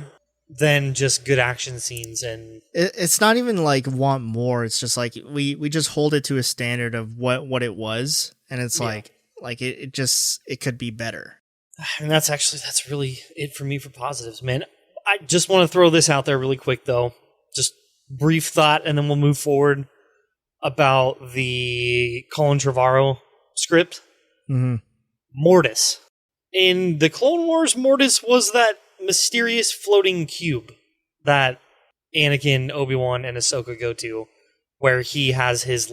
than just good action scenes. And it's not even like want more. It's just like we just hold it to a standard of what it was, and it's like it could be better. And that's really it for me for positives, man. I just want to throw this out there really quick though, just brief thought, and then we'll move forward about the Colin Trevorrow script. Mm-hmm. Mortis. In the Clone Wars, Mortis was that mysterious floating cube that Anakin, Obi-Wan, and Ahsoka go to, where he has his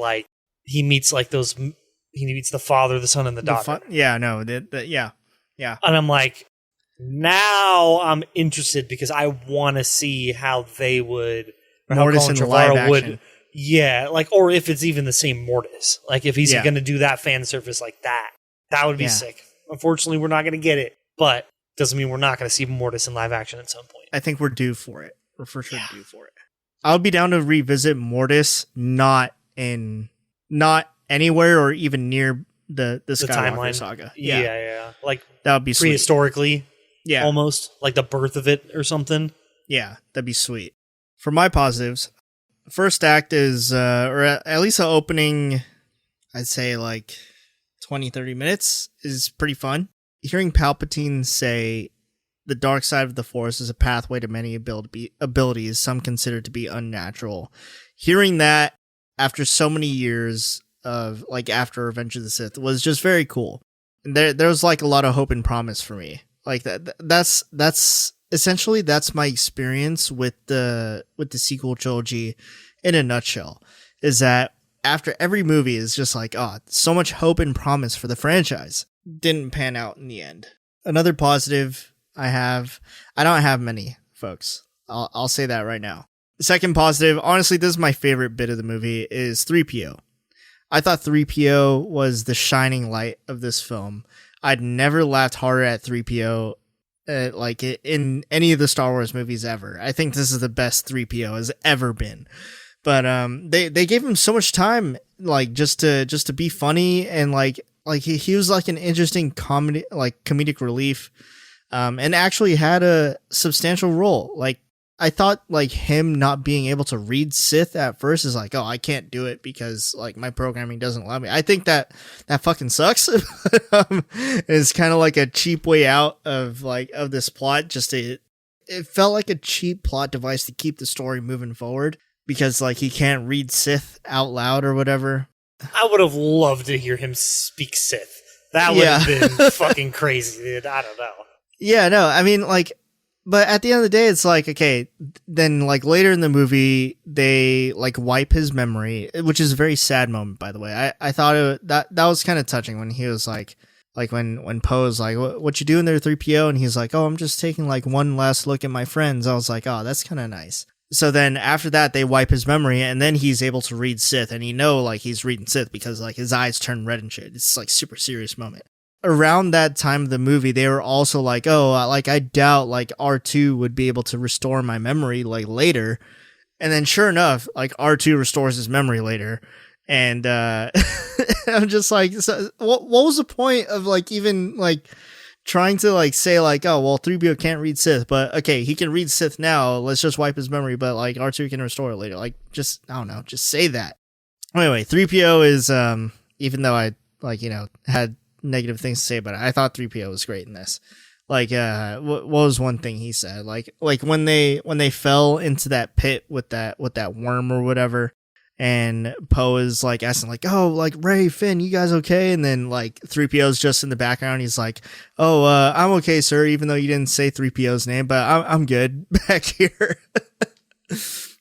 he meets the father, the son, and the daughter. Yeah. And I'm like, now I'm interested because I want to see how they would, or Mortis how Colin in the live Trevorrow would, action. yeah, or if it's even the same Mortis, if he's going to do that fan service like that, that would be sick. Unfortunately, we're not going to get it, but doesn't mean we're not going to see Mortis in live action at some point. I think we're due for it. We're for sure due for it. I'll be down to revisit Mortis, not anywhere or even near the Skywalker timeline. Saga. Yeah. Like that would be sweet. Prehistorically, almost like the birth of it or something. Yeah, that'd be sweet. For my positives, first act is, or at least the opening, I'd say 20-30 minutes is pretty fun. Hearing Palpatine say the dark side of the Force is a pathway to many abilities some consider to be unnatural. Hearing that after so many years of after Revenge of the Sith was just very cool. And there was a lot of hope and promise for me. That's essentially my experience with the sequel trilogy in a nutshell. Is that after every movie is just so much hope and promise for the franchise. Didn't pan out in the end. Another positive I don't have many, folks. I'll say that right now. The second positive, honestly, this is my favorite bit of the movie, is 3PO. I thought 3PO was the shining light of this film. I'd never laughed harder at 3PO in any of the Star Wars movies ever. I think this is the best 3PO has ever been. But they gave him so much time just to be funny, and he was an interesting comedic relief, and actually had a substantial role. I thought him not being able to read Sith at first is I can't do it because my programming doesn't allow me. I think that fucking sucks. It's kind of a cheap way out of this plot. It felt like a cheap plot device to keep the story moving forward because he can't read Sith out loud or whatever. I would have loved to hear him speak Sith. That would have been fucking crazy, dude. I don't know. Yeah, no, I mean, but at the end of the day, it's okay, then later in the movie, they wipe his memory, which is a very sad moment, by the way. I thought that was kind of touching when he was when Poe's what you doing there, 3PO? And he's oh, I'm just taking one last look at my friends. I was oh, that's kind of nice. So then after that, they wipe his memory, and then he's able to read Sith, and he's reading Sith because his eyes turn red and shit. It's super serious moment. Around that time of the movie, they were also oh, I doubt R2 would be able to restore my memory later. And then sure enough, R2 restores his memory later. And I'm just so what was the point of even trying to say oh, well, 3PO can't read Sith, but okay, he can read Sith now, let's just wipe his memory, but R2 can restore it later. Just, I don't know, just say that. Anyway, 3PO is even though I had negative things to say about it, I thought 3PO was great in this. What was one thing he said? When they fell into that pit with that worm or whatever, and Poe is asking oh, Rey, Finn, you guys okay? And then 3PO's just in the background. He's oh, I'm okay, sir, even though you didn't say 3PO's name, but I'm good back here.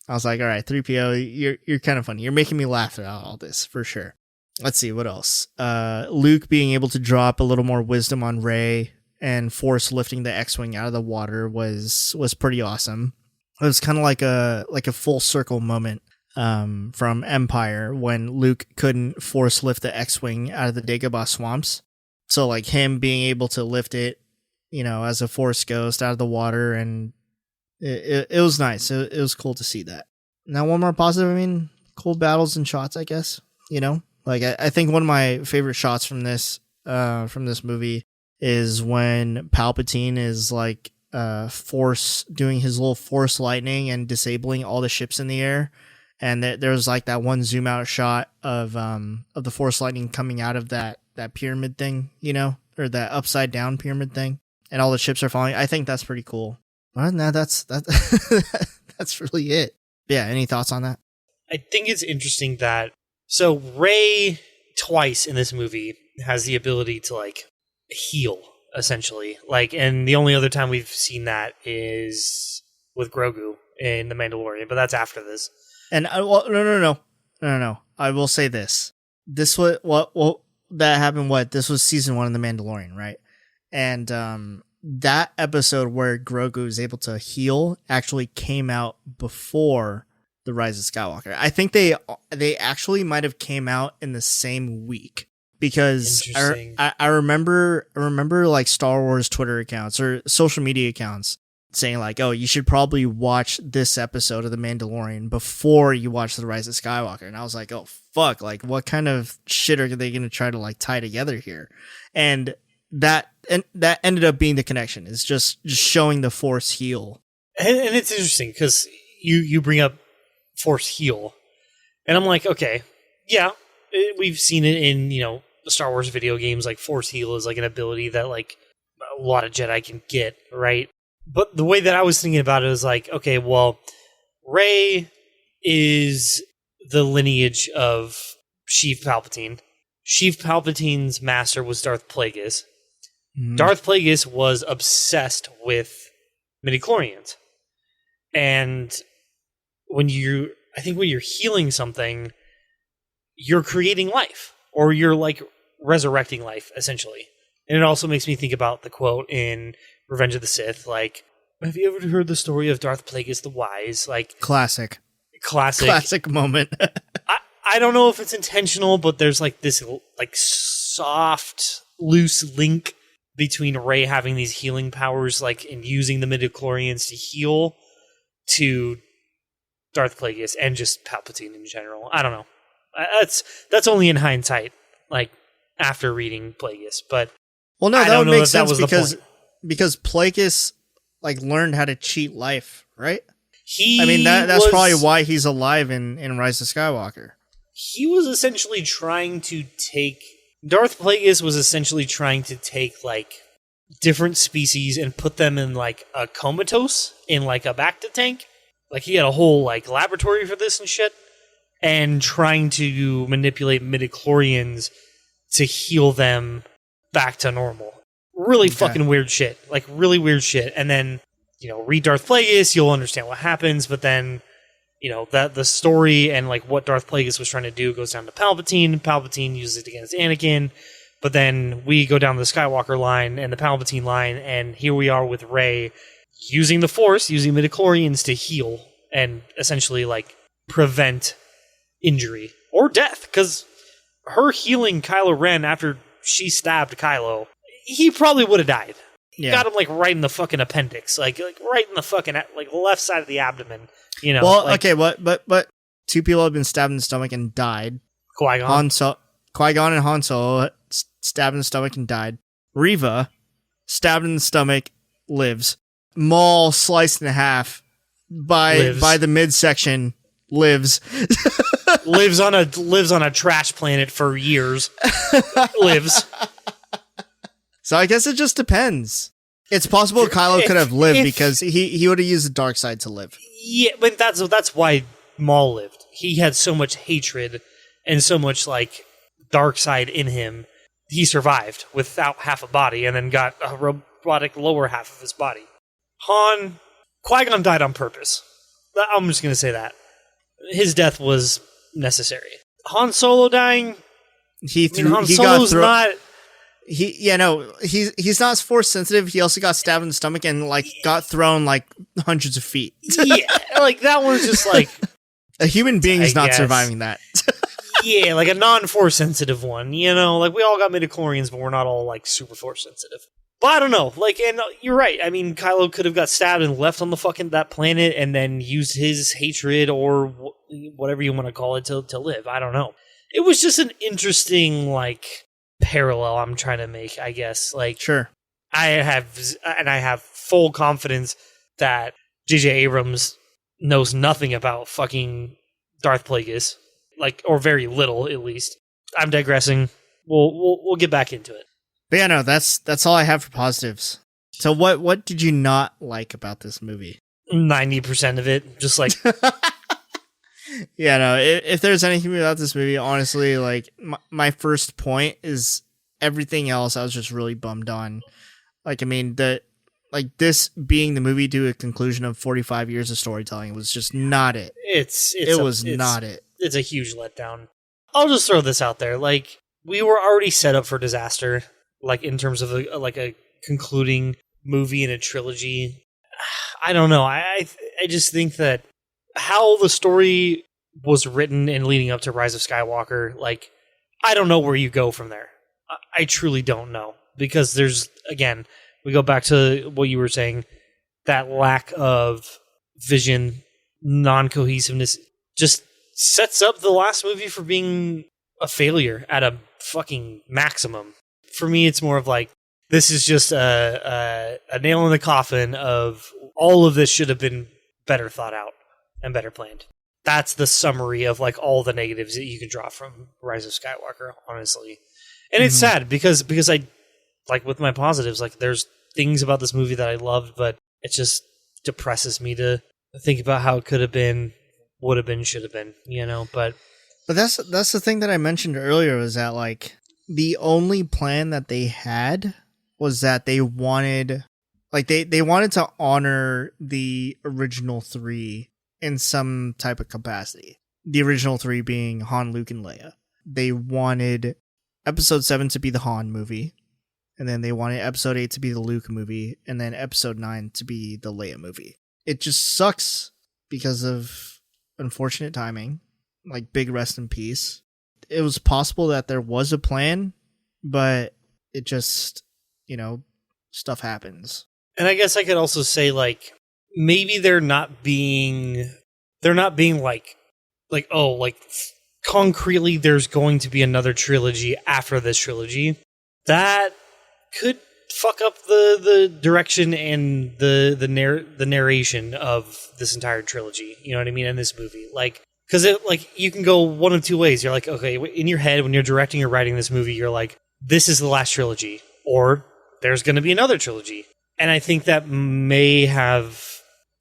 I was like, all right, 3PO, you're kind of funny. You're making me laugh throughout all this, for sure. Let's see, what else? Luke being able to drop a little more wisdom on Rey and force lifting the X-Wing out of the water was pretty awesome. It was kind of like a full circle moment from Empire when Luke couldn't force lift the X-Wing out of the Dagobah swamps. So like him being able to lift it, as a Force ghost out of the water, and it was nice. It was cool to see that. Now, one more positive. I mean, cool battles and shots, I guess. Like I think one of my favorite shots from this movie is when Palpatine is like Force doing his little Force lightning and disabling all the ships in the air, and there's like that one zoom out shot of the Force lightning coming out of that pyramid thing, or that upside down pyramid thing, and all the ships are falling. I think that's pretty cool. Other than that, that's really it. Yeah, any thoughts on that? I think it's interesting that Rey twice in this movie has the ability to like heal, essentially. Like, and the only other time we've seen that is with Grogu in The Mandalorian, but that's after this. And no. I will say this. This was what that happened. This was season 1 of The Mandalorian, right? And that episode where Grogu is able to heal actually came out before the Rise of Skywalker. I think they actually might have came out in the same week, because I remember like Star Wars Twitter accounts or social media accounts saying like, oh, you should probably watch this episode of The Mandalorian before you watch the Rise of Skywalker. And I was like, oh fuck, like what kind of shit are they going to try to like tie together here? And that ended up being the connection. It's just showing the Force heal. And it's interesting because you bring up Force heal, and I'm like, okay, yeah, we've seen it in the Star Wars video games. Like Force heal is like an ability that like a lot of Jedi can get, right? But the way that I was thinking about it was like, okay, well, Rey is the lineage of Sheev Palpatine. Sheev Palpatine's master was Darth Plagueis. Mm-hmm. Darth Plagueis was obsessed with midichlorians. And when you're healing something, you're creating life, or you're like resurrecting life, essentially. And it also makes me think about the quote in Revenge of the Sith, like, have you ever heard the story of Darth Plagueis the Wise? Like, classic moment. I don't know if it's intentional, but there's like this like soft, loose link between Rey having these healing powers, like, and using the midichlorians to heal, to Darth Plagueis and just Palpatine in general. I don't know. That's only in hindsight, like after reading Plagueis, but well, no, that would make sense because Plagueis like learned how to cheat life, right? That's probably why he's alive in Rise of Skywalker. He was essentially trying to take Darth Plagueis was essentially trying to take like different species and put them in like a comatose in like a Bacta tank. Like he had a whole like laboratory for this and shit, and trying to manipulate midichlorians to heal them back to normal. Really fucking weird shit. Like really weird shit. And then, read Darth Plagueis, you'll understand what happens, but then, that the story and like what Darth Plagueis was trying to do goes down to Palpatine. Palpatine uses it against Anakin, but then we go down the Skywalker line and the Palpatine line, and here we are with Rey using the Force, using midichlorians to heal and essentially like prevent injury or death, because her healing Kylo Ren after she stabbed Kylo, he probably would have died. Yeah. Got him like right in the fucking appendix, like right in the fucking like left side of the abdomen. Well, like, okay, but two people have been stabbed in the stomach and died. Qui-Gon and Han Solo stabbed in the stomach and died. Reva stabbed in the stomach, lives. Maul sliced in half by the midsection, lives. lives on a trash planet for years. Lives. So I guess it just depends. It's possible Kylo could have lived because he would have used the dark side to live. Yeah, but that's why Maul lived. He had so much hatred and so much like dark side in him. He survived without half a body and then got a robotic lower half of his body. Qui-Gon died on purpose. I'm just going to say that. His death was necessary. Han Solo dying... Han Solo's not... He's not force sensitive. He also got stabbed in the stomach and like got thrown like hundreds of feet. Yeah, like that one's just like a human being is not surviving that. Yeah, like a non-force sensitive one. Like we all got midichlorians, but we're not all like super force sensitive. But I don't know. Like, and you're right. I mean, Kylo could have got stabbed and left on the fucking that planet, and then used his hatred or whatever you want to call it to live. I don't know. It was just an interesting like parallel I'm trying to make, I guess. Like, sure, I have full confidence that J.J. Abrams knows nothing about fucking Darth Plagueis, like, or very little at least. I'm digressing. We'll get back into it. But yeah, no, that's all I have for positives. So what did you not like about this movie? 90% of it, just like. Yeah, no, if there's anything about this movie, honestly, like, my first point is everything else I was just really bummed on. Like, I mean, this being the movie to a conclusion of 45 years of storytelling was just not it. It was not it. It's a huge letdown. I'll just throw this out there. Like, we were already set up for disaster, like, in terms of a concluding movie in a trilogy. I don't know. I just think that how the story was written and leading up to Rise of Skywalker, like, I don't know where you go from there. I truly don't know. Because there's, again, we go back to what you were saying, that lack of vision, non-cohesiveness, just sets up the last movie for being a failure at a fucking maximum. For me, it's more of like, this is just a nail in the coffin of all of this should have been better thought out and better planned. That's the summary of like all the negatives that you can draw from Rise of Skywalker, honestly. And it's sad because I, like with my positives, like there's things about this movie that I loved, but it just depresses me to think about how it could have been, would have been, should have been, but that's the thing that I mentioned earlier, was that like the only plan that they had was that they wanted, like they wanted to honor the original three in some type of capacity. The original three being Han, Luke, and Leia. They wanted Episode 7 to be the Han movie, and then they wanted Episode 8 to be the Luke movie, and then Episode 9 to be the Leia movie. It just sucks because of unfortunate timing. Like, big rest in peace. It was possible that there was a plan, but it just, stuff happens. And I guess I could also say, like, maybe they're not being like, concretely there's going to be another trilogy after this trilogy. That could fuck up the direction and the narration of this entire trilogy. You know what I mean? In this movie, like, because it, like, you can go one of two ways. You're like, okay, in your head when you're directing or writing this movie, you're like, this is the last trilogy, or there's going to be another trilogy. And I think that may have,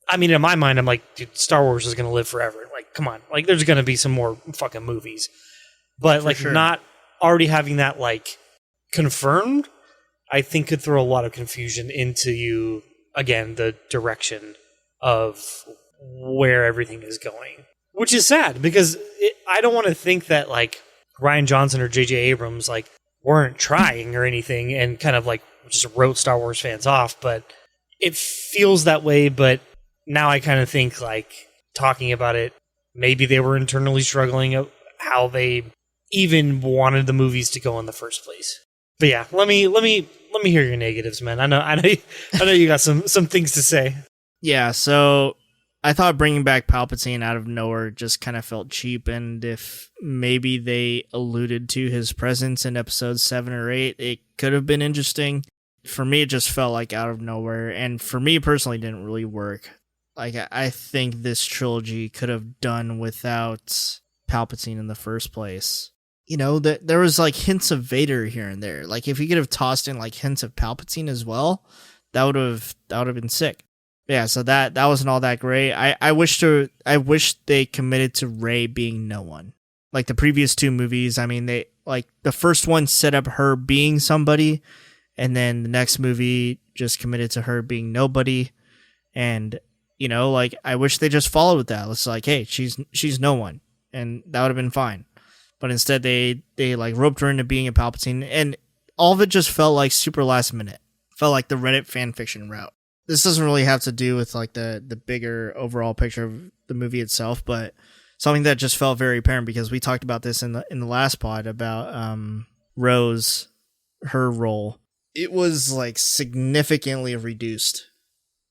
I mean, in my mind, I'm like, dude, Star Wars is going to live forever. Like, come on. Like, there's going to be some more fucking movies. But, like, not already having that, like, confirmed, I think could throw a lot of confusion into you, again, the direction of where everything is going. Which is sad, because I don't want to think that, like, Rian Johnson or J.J. Abrams, like, weren't trying or anything and kind of, like, just wrote Star Wars fans off, but it feels that way. But now I kind of think, like, talking about it, maybe they were internally struggling of how they even wanted the movies to go in the first place. But yeah, let me hear your negatives, man. I know you got some things to say. Yeah, so I thought bringing back Palpatine out of nowhere just kind of felt cheap, and if maybe they alluded to his presence in episode 7 or 8, it could have been interesting. For me, it just felt like out of nowhere, and for me personally, it didn't really work. Like, I think this trilogy could have done without Palpatine in the first place. There was like hints of Vader here and there. Like, if you could have tossed in like hints of Palpatine as well, that would have been sick. Yeah, so that wasn't all that great. I wish they committed to Rey being no one. Like the previous two movies, I mean, they, like, the first one set up her being somebody, and then the next movie just committed to her being nobody. And You know, like I wish they just followed with that. It's like, hey, she's no one, and that would have been fine. But instead, they like roped her into being a Palpatine, and all of it just felt like super last minute. Felt like the Reddit fan fiction route. This doesn't really have to do with like the bigger overall picture of the movie itself, but something that just felt very apparent because we talked about this in the last pod about Rose, her role. It was like significantly reduced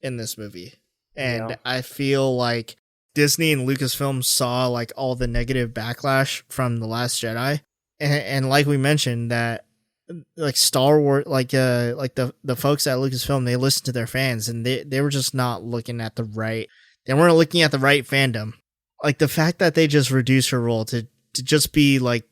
in this movie, and I feel like Disney and Lucasfilm saw like all the negative backlash from The Last Jedi, and like we mentioned that like Star Wars, like the folks at Lucasfilm, they listened to their fans, and they were just not looking at they weren't looking at the right fandom. Like the fact that they just reduced her role to just be like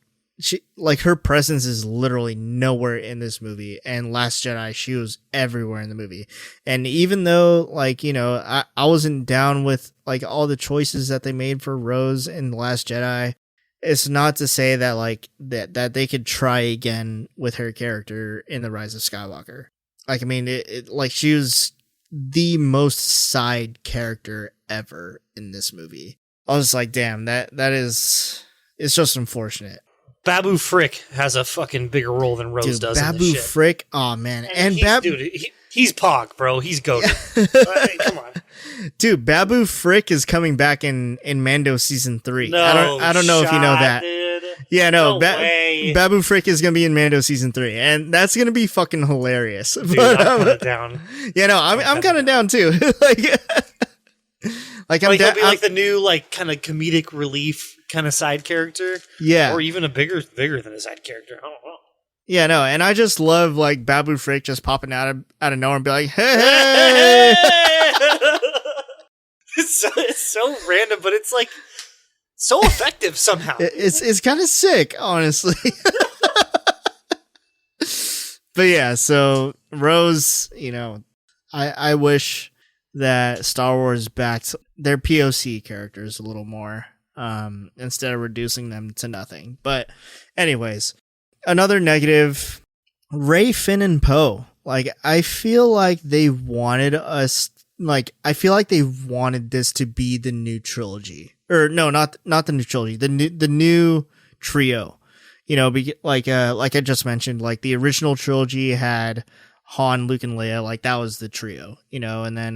her presence is literally nowhere in this movie, and Last Jedi she was everywhere in the movie. And even though like, you know, I wasn't down with like all the choices that they made for Rose in The Last Jedi, it's not to say that like that they could try again with her character in The Rise of Skywalker. Like I mean it like she was the most side character ever in this movie. I was like, damn, it's just unfortunate. Babu Frick has a fucking bigger role than Rose does. Babu Frick, oh man, and he's Pog, bro. He's goated. Come on, dude. Babu Frick is coming back in Mando season 3. No, I don't know if you know that. Dude. Yeah, no, way. Babu Frick is gonna be in Mando season 3, and that's gonna be fucking hilarious. Dude, I'm kind of down. Yeah, no, I'm kind of down too. Like he'll be like the new like kind of comedic relief kind of side character, yeah, or even bigger than a side character. I don't know. Yeah, no, and I just love like Babu Frick just popping out of nowhere and be like, hey. It's so random, but it's like so effective somehow. It's kind of sick, honestly. But yeah, so Rose, you know, I wish that Star Wars backed their POC characters a little more, instead of reducing them to nothing. But anyways, another negative, Rey, Finn, and Poe. Like, I feel like they wanted us, like, I feel like they wanted this to be the new trilogy. Or no, not the new trilogy, the new trio. You know, like I just mentioned, like the original trilogy had Han, Luke, and Leia, like that was the trio, you know, and then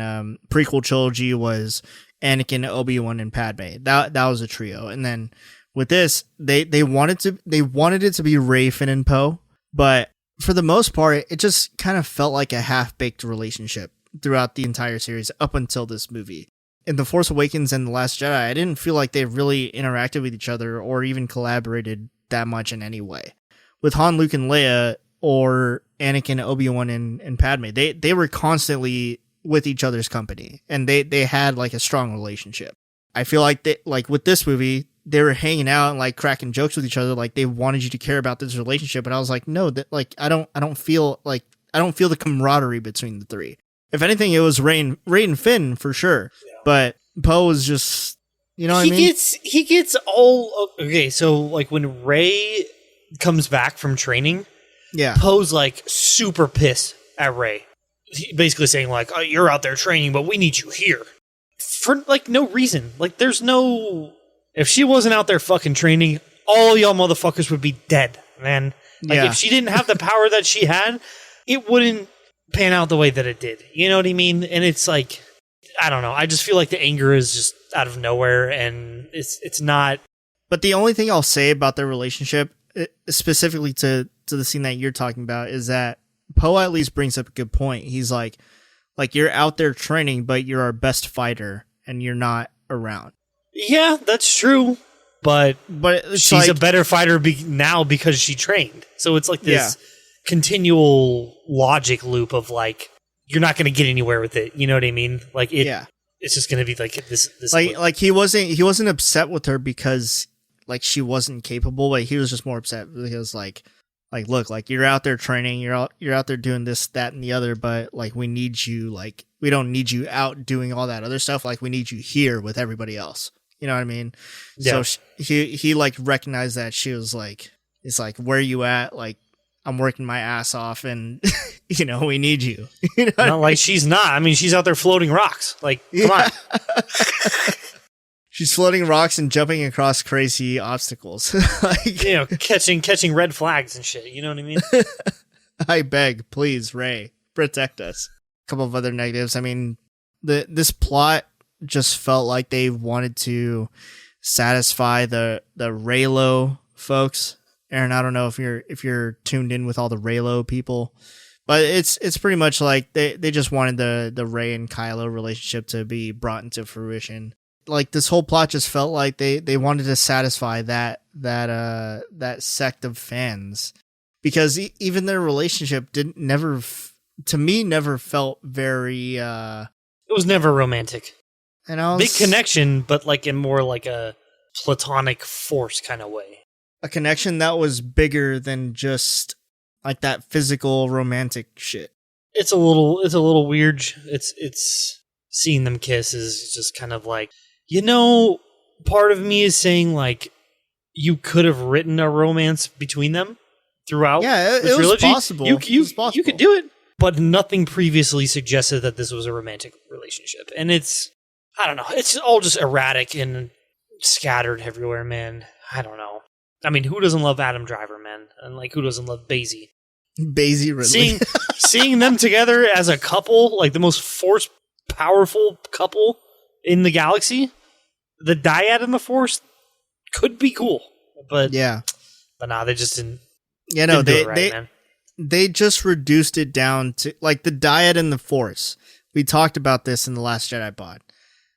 prequel trilogy was Anakin, Obi-Wan, and Padme. That was a trio. And then with this, they wanted it to be Rey, Finn, and Poe, but for the most part, it just kind of felt like a half-baked relationship throughout the entire series up until this movie. In The Force Awakens and The Last Jedi, I didn't feel like they really interacted with each other or even collaborated that much in any way. With Han, Luke, and Leia, or Anakin, Obi-Wan, and Padme, they were constantly with each other's company, and they had like a strong relationship. I feel like like with this movie, they were hanging out and like cracking jokes with each other, like they wanted you to care about this relationship. But I was like, no, that like I don't feel the camaraderie between the three. If anything, it was Rey and Finn for sure. Yeah. But Poe was just, you know what I mean? He gets all okay. So like when Rey comes back from training, yeah, Poe's like super pissed at Rey, basically saying like, "Oh, you're out there training, but we need you here for like no reason. Like there's no. If she wasn't out there fucking training, all y'all motherfuckers would be dead, man. Like if she didn't have the power that she had, it wouldn't pan out the way that it did. You know what I mean? And it's like, I don't know. I just feel like the anger is just out of nowhere, and it's not. But the only thing I'll say about their relationship, specifically to the scene that you're talking about, is that Poe at least brings up a good point. He's like you're out there training, but you're our best fighter, and you're not around. Yeah, that's true. But she's like, a better fighter now because she trained. So it's like this continual logic loop of like, you're not going to get anywhere with it. You know what I mean? Like it's just going to be like this. Like he wasn't upset with her because like she wasn't capable. But he was just more upset because like look, like you're out there training, you're out there doing this, that, and the other. But like we need you. Like we don't need you out doing all that other stuff. Like we need you here with everybody else. You know what I mean? Yeah. So he like recognized that she was like, it's like, where are you at? Like, I'm working my ass off, and we need you. Not like she's not. I mean, she's out there floating rocks. Like, come on. She's floating rocks and jumping across crazy obstacles. Catching red flags and shit. You know what I mean? I beg, please, Rey, protect us. A couple of other negatives. I mean, this plot just felt like they wanted to satisfy the Reylo folks. Aaron, I don't know if you're tuned in with all the Reylo people, but it's pretty much like they just wanted the Rey and Kylo relationship to be brought into fruition. Like, this whole plot just felt like they wanted to satisfy that sect of fans, because even their relationship never felt very. It was never romantic. And big connection, but like in more like a platonic force kind of way. A connection that was bigger than just like that physical romantic shit. It's a little weird. It's seeing them kiss is just kind of like, part of me is saying like you could have written a romance between them throughout. Yeah, the trilogy. Was possible. You could do it, but nothing previously suggested that this was a romantic relationship. And I don't know. It's all just erratic and scattered everywhere, man. I don't know. I mean, who doesn't love Adam Driver, man? And like, who doesn't love Basie? Basie Ridley. Seeing them together as a couple, like the most powerful couple in the galaxy, the dyad in the Force could be cool, but nah, they just didn't. They just reduced it down to like the dyad in the Force. We talked about this in the Last Jedi pod.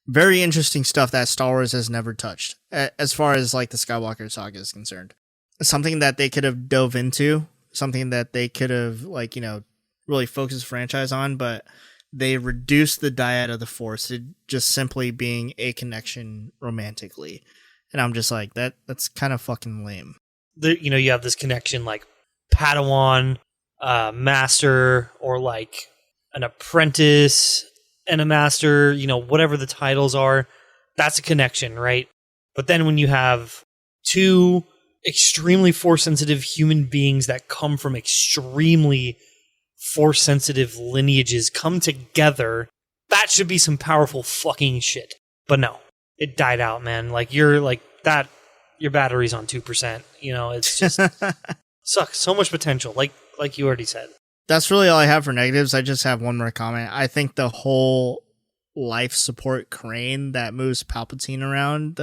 Very interesting stuff that Star Wars has never touched, as far as like the Skywalker Saga is concerned. Something that they could have dove into, something that they could have really focused the franchise on, but they reduced the dyad of the Force to just simply being a connection romantically, and I'm just like, that's kind of fucking lame. You have this connection like Padawan, master, or like an apprentice and a master, whatever the titles are, that's a connection, right? But then when you have two extremely force-sensitive human beings that come from extremely force-sensitive lineages come together, that should be some powerful fucking shit. But no, it died out, man. Like, you're like that, your battery's on 2%. It's just sucks. So much potential, like you already said. That's really all I have for negatives. I just have one more comment. I think the whole life support crane that moves Palpatine around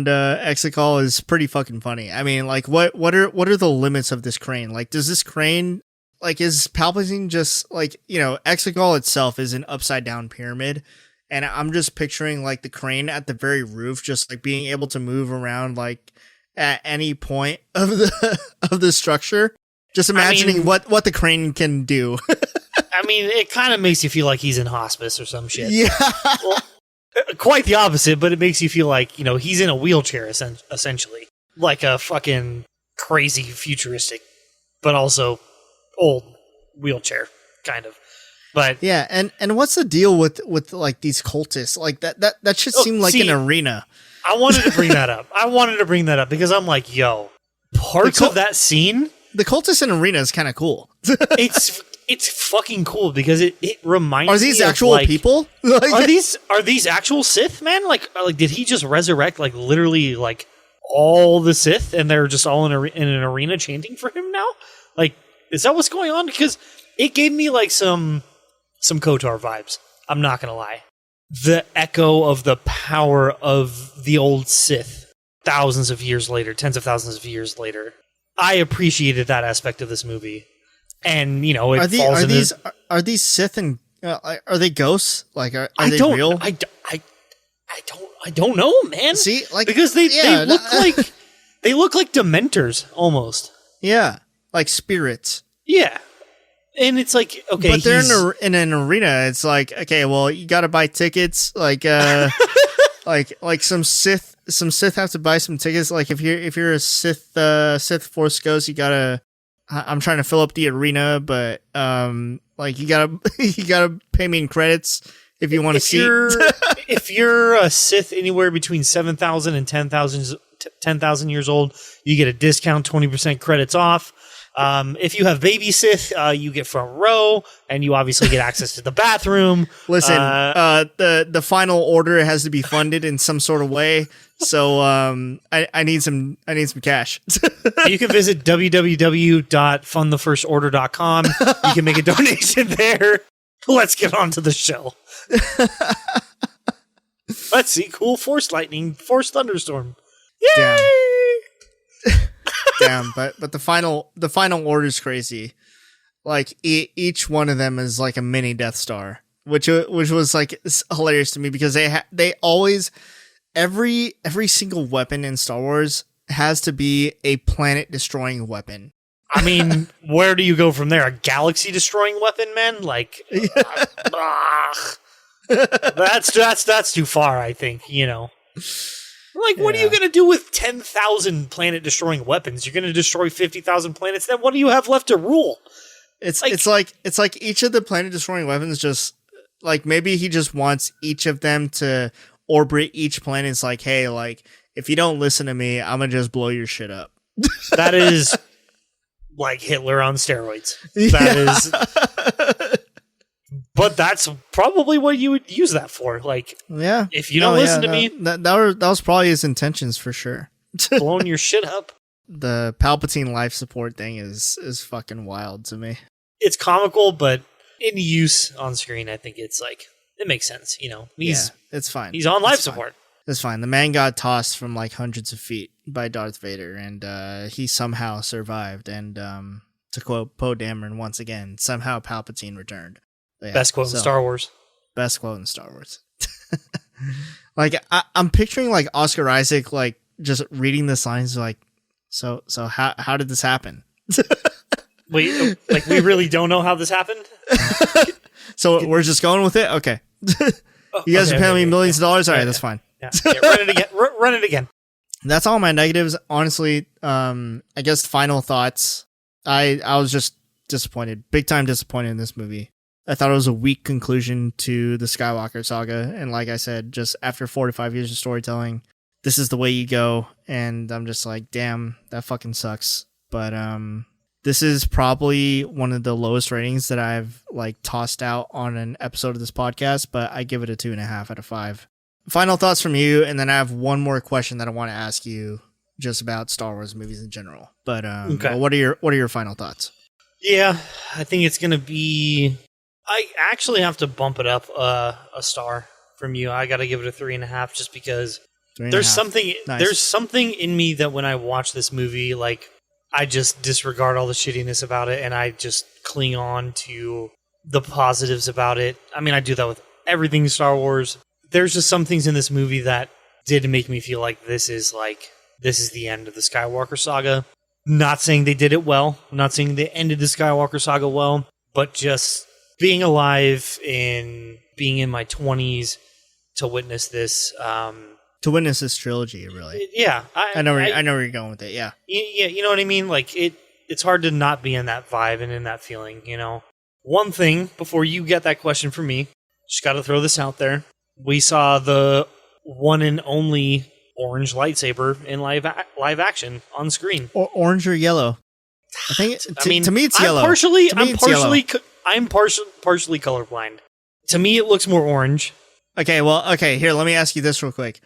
Exegol is pretty fucking funny. I mean, like, what are the limits of this crane? Like, does this crane, like, is Palpatine just like, Exegol itself is an upside down pyramid, and I'm just picturing like the crane at the very roof, just like being able to move around like at any point of the structure. Just imagining what the crane can do. I mean, it kind of makes you feel like he's in hospice or some shit. Yeah. Well, quite the opposite, but it makes you feel like, he's in a wheelchair, essentially. Like a fucking crazy futuristic, but also old wheelchair, kind of. But yeah, and what's the deal with like these cultists? Like that should seem like an arena. I wanted to bring that up. Because I'm like, yo, parts of that scene... The cultist in arena is kind of cool. It's fucking cool because it reminds me. Are these actual people? Are these actual Sith, man? Like did he just resurrect like literally like all the Sith and they're just all in an arena chanting for him now? Like, is that what's going on? Because it gave me like some KOTOR vibes. I'm not gonna lie. The echo of the power of the old Sith, thousands of years later, tens of thousands of years later. I appreciated that aspect of this movie, and are these Sith and are they ghosts? Like, are they real? I don't know, man. See, like, because they look like Dementors almost. Yeah, like spirits. Yeah, and it's like, okay, but they're in an arena. It's like, okay, well, you got to buy tickets, like like some Sith have to buy some tickets. Like if you're a Sith Force Ghost, you gotta. I'm trying to fill up the arena, but like you gotta pay me in credits if you want to see. If you're a Sith anywhere between 7,000 and 10,000 years old, you get a discount, 20% credits off. If you have baby Sith, you get front row, and you obviously get access to the bathroom. Listen, the final order has to be funded in some sort of way. So I need some cash. You can visit www.fundthefirstorder.com. You can make a donation there. Let's get on to the show. Let's see. Cool force lightning, force thunderstorm. Yay! Damn, but the final order is crazy. Like each one of them is like a mini Death Star, which was like hilarious to me because they always every single weapon in Star Wars has to be a planet destroying weapon. I mean, where do you go from there? A galaxy destroying weapon, man? Like, that's too far. I think, you know. Like, what are you going to do with 10,000 planet-destroying weapons? You're going to destroy 50,000 planets? Then what do you have left to rule? It's like each of the planet-destroying weapons just, like, maybe he just wants each of them to orbit each planet. It's like, hey, like, if you don't listen to me, I'm going to just blow your shit up. That is, like, Hitler on steroids. That is... But that's probably what you would use that for. Like, yeah, if you don't listen to me, that was probably his intentions for sure. Blowing your shit up. The Palpatine life support thing is fucking wild to me. It's comical, but in use on screen, I think it's like it makes sense. You know, it's fine. He's on life support. It's fine. The man got tossed from like hundreds of feet by Darth Vader, and he somehow survived. And to quote Poe Dameron once again, somehow Palpatine returned. Yeah, best quote in Star Wars. Best quote in Star Wars. Like I'm picturing like Oscar Isaac like just reading this lines like, so how did this happen? Wait, like we really don't know how this happened. So we're just going with it. Okay, you guys are paying me millions of dollars. All right, that's fine. Yeah. Run it again. Run it again. That's all my negatives. Honestly, I guess final thoughts. I was just disappointed, big time disappointed in this movie. I thought it was a weak conclusion to the Skywalker Saga. And like I said, just after 4 to 5 years of storytelling, this is the way you go. And I'm just like, damn, that fucking sucks. But this is probably one of the lowest ratings that I've like tossed out on an episode of this podcast, but I give it a 2.5 out of 5. Final thoughts from you, and then I have one more question that I want to ask you just about Star Wars movies in general. But okay. What are your final thoughts? Yeah, I think it's gonna be. I actually have to bump it up a star from you. I got to give it a 3.5 just because there's something in me that when I watch this movie, like I just disregard all the shittiness about it and I just cling on to the positives about it. I mean, I do that with everything Star Wars. There's just some things in this movie that did make me feel like this is the end of the Skywalker Saga. Not saying they did it well. I'm not saying they ended the Skywalker Saga well, but just being alive and being in my 20s to witness this. To witness this trilogy, really. Yeah. I know where you're going with it, yeah. Yeah, you know what I mean? Like, it's hard to not be in that vibe and in that feeling, you know? One thing, before you get that question from me, just got to throw this out there. We saw the one and only orange lightsaber in live action on screen. Or orange or yellow. I think to me it's yellow. I'm partially colorblind. To me, it looks more orange. Okay, here. Let me ask you this real quick.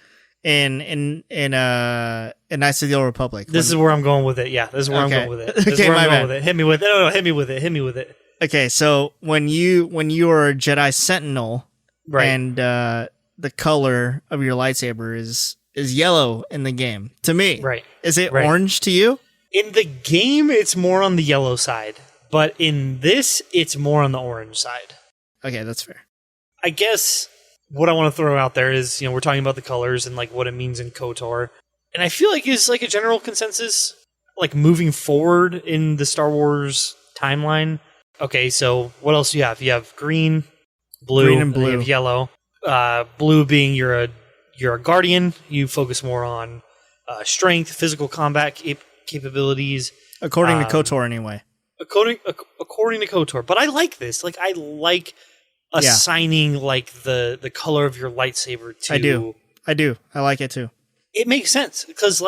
In Knights of the Old Republic, this is where I'm going with it. Yeah, this is where I'm going with it. This is where I'm going with it. Hit me with it. No, hit me with it. Hit me with it. Okay, so when you are a Jedi Sentinel, right, and the color of your lightsaber is yellow in the game. To me, right, is it orange to you? In the game, it's more on the yellow side. But in this, it's more on the orange side. Okay, that's fair. I guess what I want to throw out there is, we're talking about the colors and like what it means in KOTOR. And I feel like it's like a general consensus, like moving forward in the Star Wars timeline. Okay, so what else do you have? You have green, blue, and blue. You have yellow. Blue being you're a guardian. You focus more on strength, physical combat capabilities. According to KOTOR, anyway. According to KOTOR, but I like this. Like I like assigning like the color of your lightsaber to. I do. I like it too. It makes sense because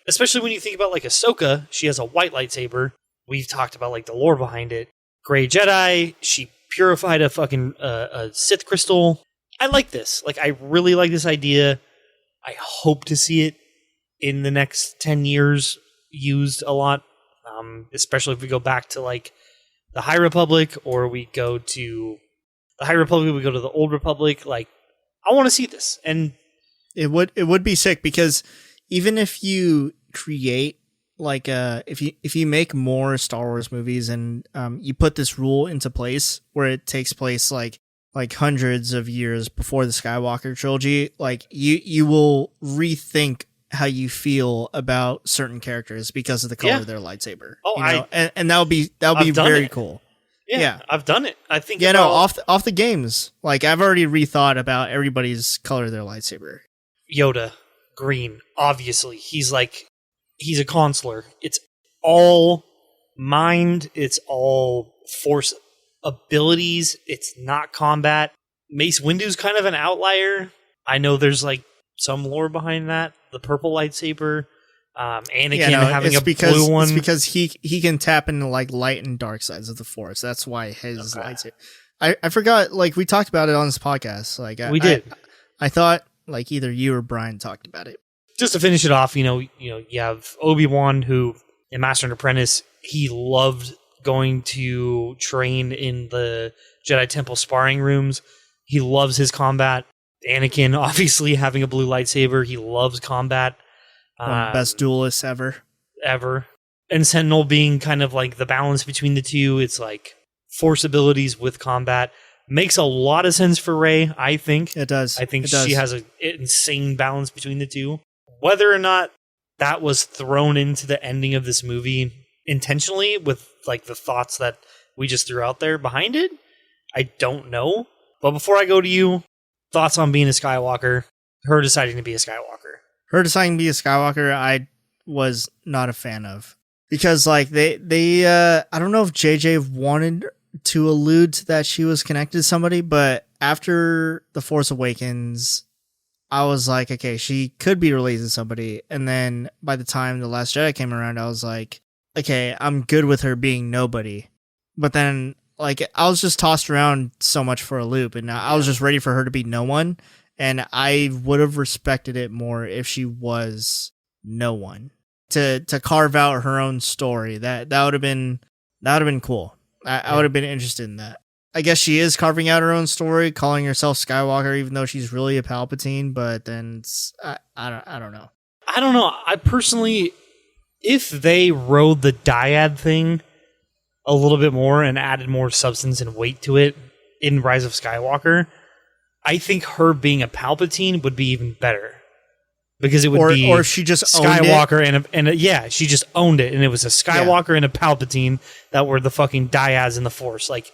especially when you think about like Ahsoka, she has a white lightsaber. We've talked about like the lore behind it. Grey Jedi, she purified a fucking a Sith crystal. I like this. Like, I really like this idea. I hope to see it in the next 10 years used a lot, especially if we go back to like the High Republic, or we go to the High Republic, we go to the Old Republic. Like, I want to see this, and it would be sick, because even if you create like if you make more Star Wars movies and you put this rule into place where it takes place like hundreds of years before the Skywalker trilogy, like you will rethink how you feel about certain characters because of the color of their lightsaber. Oh, you know? And that would be very cool. Yeah, I've done it. I think. Yeah, no, off the games. Like, I've already rethought about everybody's color of their lightsaber. Yoda, green. Obviously, he's a consular. It's all mind. It's all force abilities. It's not combat. Mace Windu's kind of an outlier. I know there's like some lore behind that. The purple lightsaber. Anakin having a blue one. It's because he can tap into like light and dark sides of the Force. That's why his lightsaber. I forgot. Like, we talked about it on this podcast. Like, we did. I thought like either you or Brian talked about it. Just to finish it off, you have Obi-Wan, who in Master and Apprentice, he loved going to train in the Jedi Temple sparring rooms. He loves his combat. Anakin, obviously, having a blue lightsaber, he loves combat. Best duelists ever. And Sentinel being kind of like the balance between the two. It's like force abilities with combat. Makes a lot of sense for Rey, I think. It does. I think she has an insane balance between the two. Whether or not that was thrown into the ending of this movie intentionally with like the thoughts that we just threw out there behind it, I don't know. But before I go to you, thoughts on being a Skywalker, her deciding to be a Skywalker. Her deciding to be a Skywalker, I was not a fan of, because like they I don't know if JJ wanted to allude to that she was connected to somebody, but after The Force Awakens, I was like, okay, she could be related to somebody. And then by the time The Last Jedi came around, I was like, okay, I'm good with her being nobody. But then like I was just tossed around so much for a loop, and I was just ready for her to be no one. And I would have respected it more if she was no one, to carve out her own story. That would have been cool. I would have been interested in that. I guess she is carving out her own story, calling herself Skywalker, even though she's really a Palpatine. But then I don't know. I don't know. I personally, if they rode the dyad thing a little bit more and added more substance and weight to it in Rise of Skywalker, I think her being a Palpatine would be even better, because it would be, or she just Skywalker owned it. she just owned it, and it was a Skywalker and a Palpatine that were the fucking dyads in the Force. Like,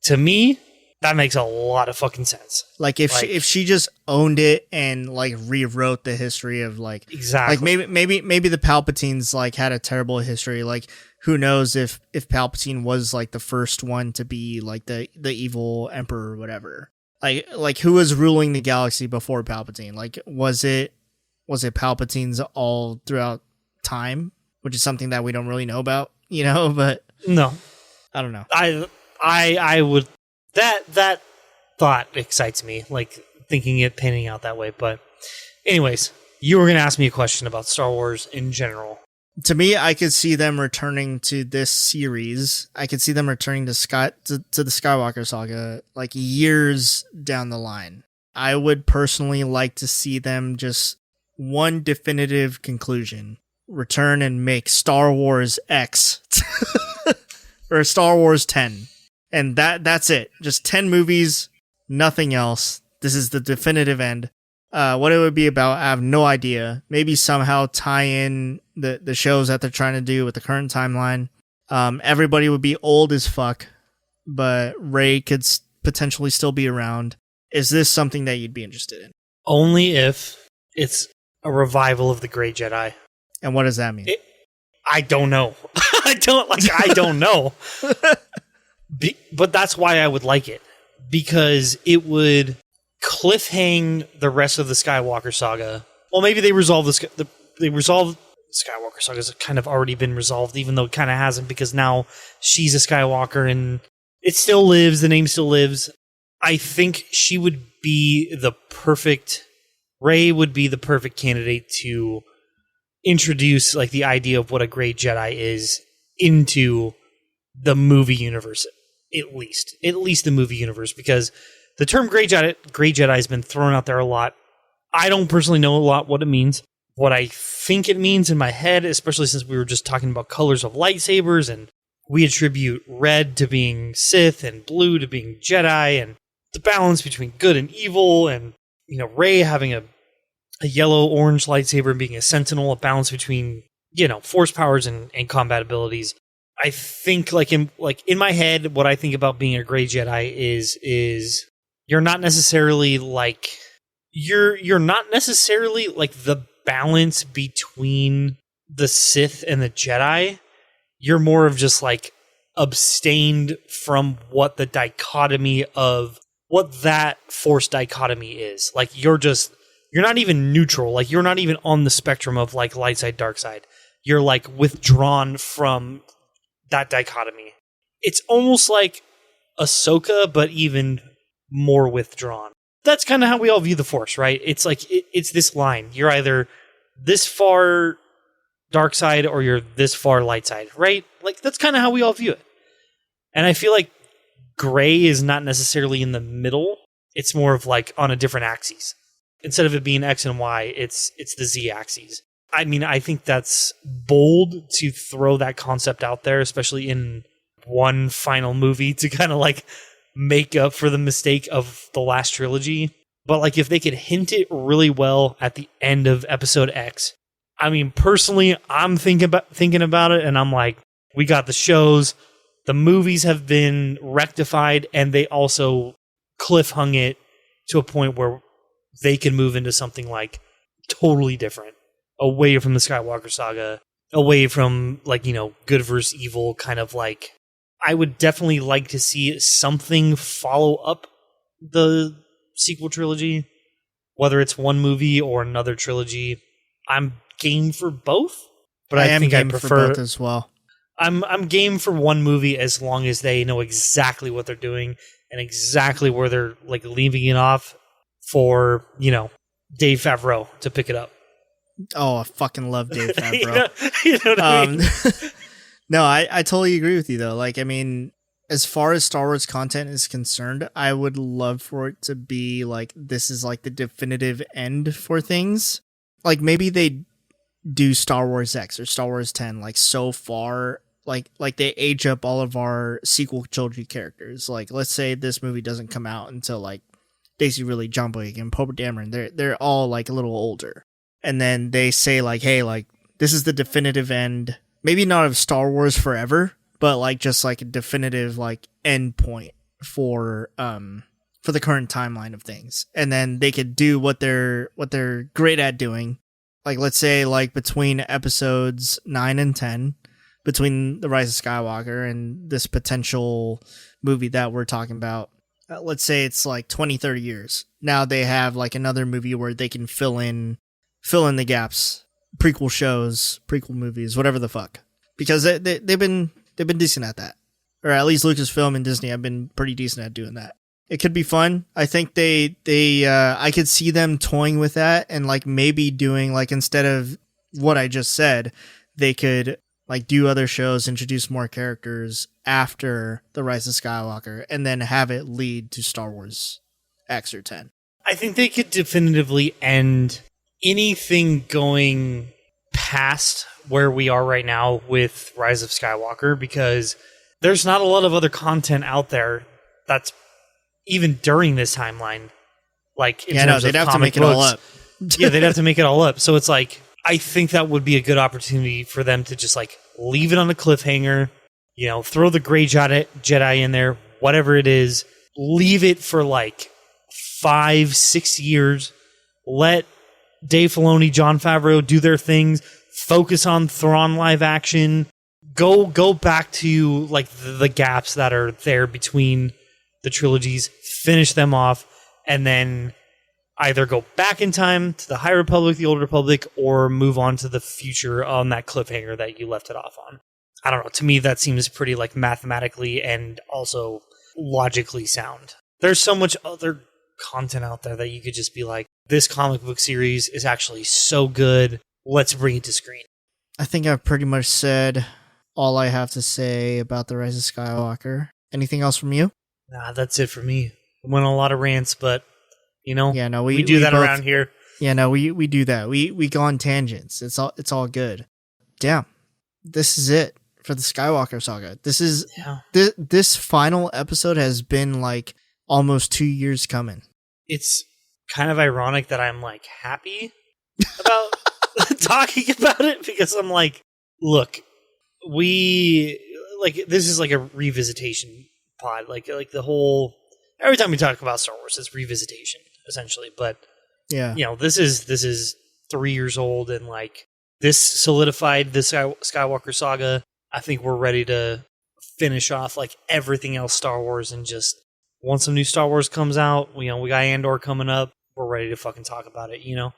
to me, that makes a lot of fucking sense. Like, if she just owned it and like rewrote the history of like, exactly, like maybe the Palpatines like had a terrible history. Like, who knows if Palpatine was like the first one to be like the evil emperor or whatever. Like who was ruling the galaxy before Palpatine? Like, was it Palpatines all throughout time, which is something that we don't really know about, but no, I don't know. I would, that thought excites me, like thinking it panning out that way. But anyways, you were going to ask me a question about Star Wars in general. To me, I could see them returning to this series. I could see them returning to the Skywalker Saga like years down the line. I would personally like to see them just one definitive conclusion: return and make Star Wars X or Star Wars 10, and that's it. Just 10 movies, nothing else. This is the definitive end. What it would be about, I have no idea. Maybe somehow tie in the shows that they're trying to do with the current timeline. Everybody would be old as fuck, but Rey could potentially still be around. Is this something that you'd be interested in? Only if it's a revival of the Great Jedi. And what does that mean? I don't know. I don't know. But that's why I would like it, because it would cliffhang the rest of the Skywalker saga. Well, maybe they resolve Skywalker Saga has kind of already been resolved, even though it kind of hasn't, because now she's a Skywalker and it still lives. The name still lives. I think she would be Rey would be the perfect candidate to introduce like the idea of what a great Jedi is into the movie universe, at least the movie universe, because the term great Jedi has been thrown out there a lot. I don't personally know a lot what it means. What I think it means in my head, especially since we were just talking about colors of lightsabers, and we attribute red to being Sith and blue to being Jedi, and the balance between good and evil, and Rey having a yellow-orange lightsaber and being a sentinel, a balance between force powers and combat abilities. I think in my head, what I think about being a great Jedi is you're not necessarily you're not necessarily like the balance between the Sith and the Jedi. You're more of just like abstained from what the dichotomy of what that force dichotomy is. Like you're not even neutral. Like you're not even on the spectrum of like light side, dark side. You're like withdrawn from that dichotomy. It's almost like Ahsoka, but even more withdrawn. That's kind of how we all view the Force, right? It's like it's this line. You're either this far dark side or you're this far light side, right? Like that's kind of how we all view it. And I feel like gray is not necessarily in the middle. It's more of like on a different axis. Instead of it being X and Y, it's the Z axis. I mean, I think that's bold to throw that concept out there, especially in one final movie to kind of like make up for the mistake of the last trilogy. But like if they could hint it really well at the end of episode X, I mean, personally, I'm thinking about it and I'm like, we got the shows, the movies have been rectified, and they also cliffhung it to a point where they can move into something like totally different, away from the Skywalker Saga, away from like, good versus evil kind of like. I would definitely like to see something follow up the sequel trilogy, whether it's one movie or another trilogy. I'm game for both, but I think I prefer for both as well. I'm game for one movie as long as they know exactly what they're doing and exactly where they're like leaving it off for, Dave Favreau to pick it up. Oh, I fucking love Dave Favreau. you know what I mean? No, I totally agree with you though. Like, I mean, as far as Star Wars content is concerned, I would love for it to be like, this is like the definitive end for things. Like maybe they do Star Wars X or Star Wars 10, like so far, like they age up all of our sequel trilogy characters. Like, let's say this movie doesn't come out until like Daisy Ridley, John Boyega, and Poe Dameron. They're all like a little older. And then they say like, hey, like this is the definitive end. Maybe not of Star Wars forever, but like just like a definitive like end point for the current timeline of things. And then they could do what they're great at doing. Like let's say like between episodes 9 and 10, between the Rise of Skywalker and this potential movie that we're talking about, let's say it's like 20, 30 years. Now they have like another movie where they can fill in the gaps. Prequel shows, prequel movies, whatever the fuck, because they've been decent at that, or at least Lucasfilm and Disney have been pretty decent at doing that. It could be fun. I think I could see them toying with that and like maybe doing like, instead of what I just said, they could like do other shows, introduce more characters after the Rise of Skywalker, and then have it lead to Star Wars X or 10. I think they could definitively end anything going past where we are right now with Rise of Skywalker, because there's not a lot of other content out there that's even during this timeline. Like, in terms they'd of have to make it all up. Yeah, they'd have to make it all up. So it's like, I think that would be a good opportunity for them to just like leave it on a cliffhanger, throw the gray Jedi in there, whatever it is, leave it for like 5-6 years, let Dave Filoni, Jon Favreau do their things, focus on Thrawn live action, go back to like the gaps that are there between the trilogies, finish them off, and then either go back in time to the High Republic, the Old Republic, or move on to the future on that cliffhanger that you left it off on. I don't know. To me, that seems pretty like mathematically and also logically sound. There's so much other content out there that you could just be like, this comic book series is actually so good. Let's bring it to screen. I think I've pretty much said all I have to say about the Rise of Skywalker. Anything else from you? Nah, that's it for me. I went on a lot of rants, but you know, yeah, no, we do that both, around here. Yeah, no, we do that. We go on tangents. It's all good. Damn, this is it for the Skywalker Saga. This is this final episode has been like almost 2 years coming. It's kind of ironic that I'm like happy about talking about it because I'm like, look, we like this is like a revisitation pod. Like the whole every time we talk about Star Wars, it's revisitation essentially. But yeah, you know, this is 3 years old, and like this solidified the Skywalker Saga. I think we're ready to finish off like everything else Star Wars, and just once some new Star Wars comes out, we got Andor coming up. We're ready to fucking talk about it. You know.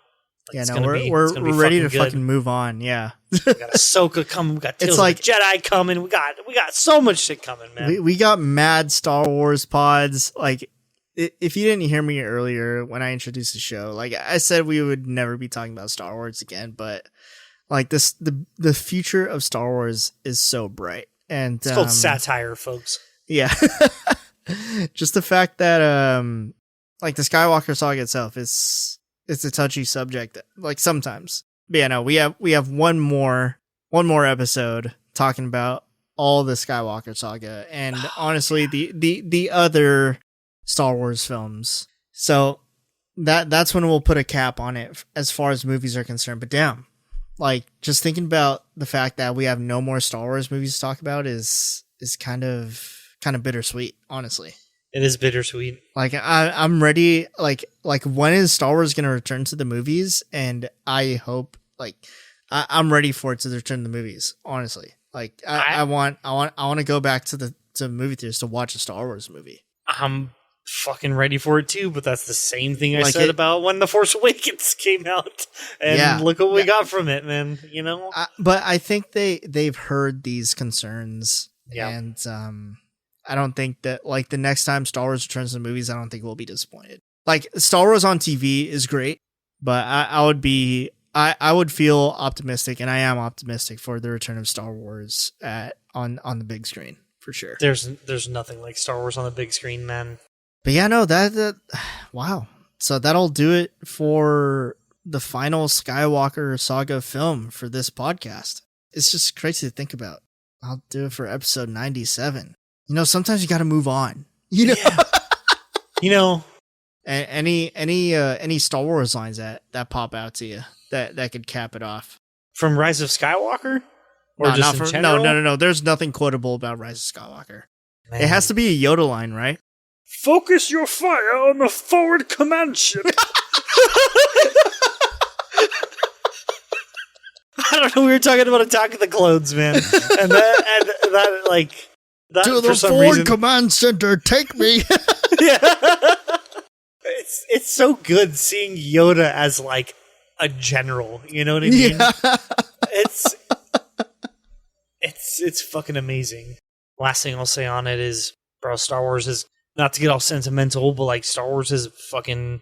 Like yeah, no, we're ready to fucking move on. Yeah, we got Ahsoka coming. We got Tales of the Jedi coming. We got so much shit coming, man. We got mad Star Wars pods. Like, if you didn't hear me earlier when I introduced the show, like I said, we would never be talking about Star Wars again. But like the future of Star Wars is so bright, and it's called satire, folks. Yeah, just the fact that like the Skywalker Saga itself is. It's a touchy subject, like sometimes. But yeah, no, we have one more episode talking about all the Skywalker Saga, and honestly, the other Star Wars films. So that's when we'll put a cap on it as far as movies are concerned. But damn, like just thinking about the fact that we have no more Star Wars movies to talk about is kind of bittersweet, honestly. It is bittersweet. Like I'm ready. Like when is Star Wars gonna return to the movies? And I hope I'm ready for it to return to the movies. Honestly, like I want to go back to the movie theaters to watch a Star Wars movie. I'm fucking ready for it too. But that's the same thing I said about when The Force Awakens came out. And look what we got from it, man. You know. But I think they've heard these concerns. Yeah. And I don't think that like the next time Star Wars returns to the movies, I don't think we'll be disappointed. Like Star Wars on TV is great, but I would feel optimistic, and I am optimistic for the return of Star Wars on the big screen for sure. There's nothing like Star Wars on the big screen, man. But yeah, no, that wow. So that'll do it for the final Skywalker Saga film for this podcast. It's just crazy to think about. I'll do it for episode 97. You know, sometimes you got to move on. You know, you know, any Star Wars lines that pop out to you that could cap it off from Rise of Skywalker, or no, just in general? No. There's nothing quotable about Rise of Skywalker. Man. It has to be a Yoda line, right? Focus your fire on the forward command ship. I don't know. We were talking about Attack of the Clones, man, and that like. That, to the forward command center, take me. Yeah. It's so good seeing Yoda as like a general. You know what I mean? Yeah. It's fucking amazing. Last thing I'll say on it is, bro, Star Wars is not to get all sentimental, but like Star Wars has fucking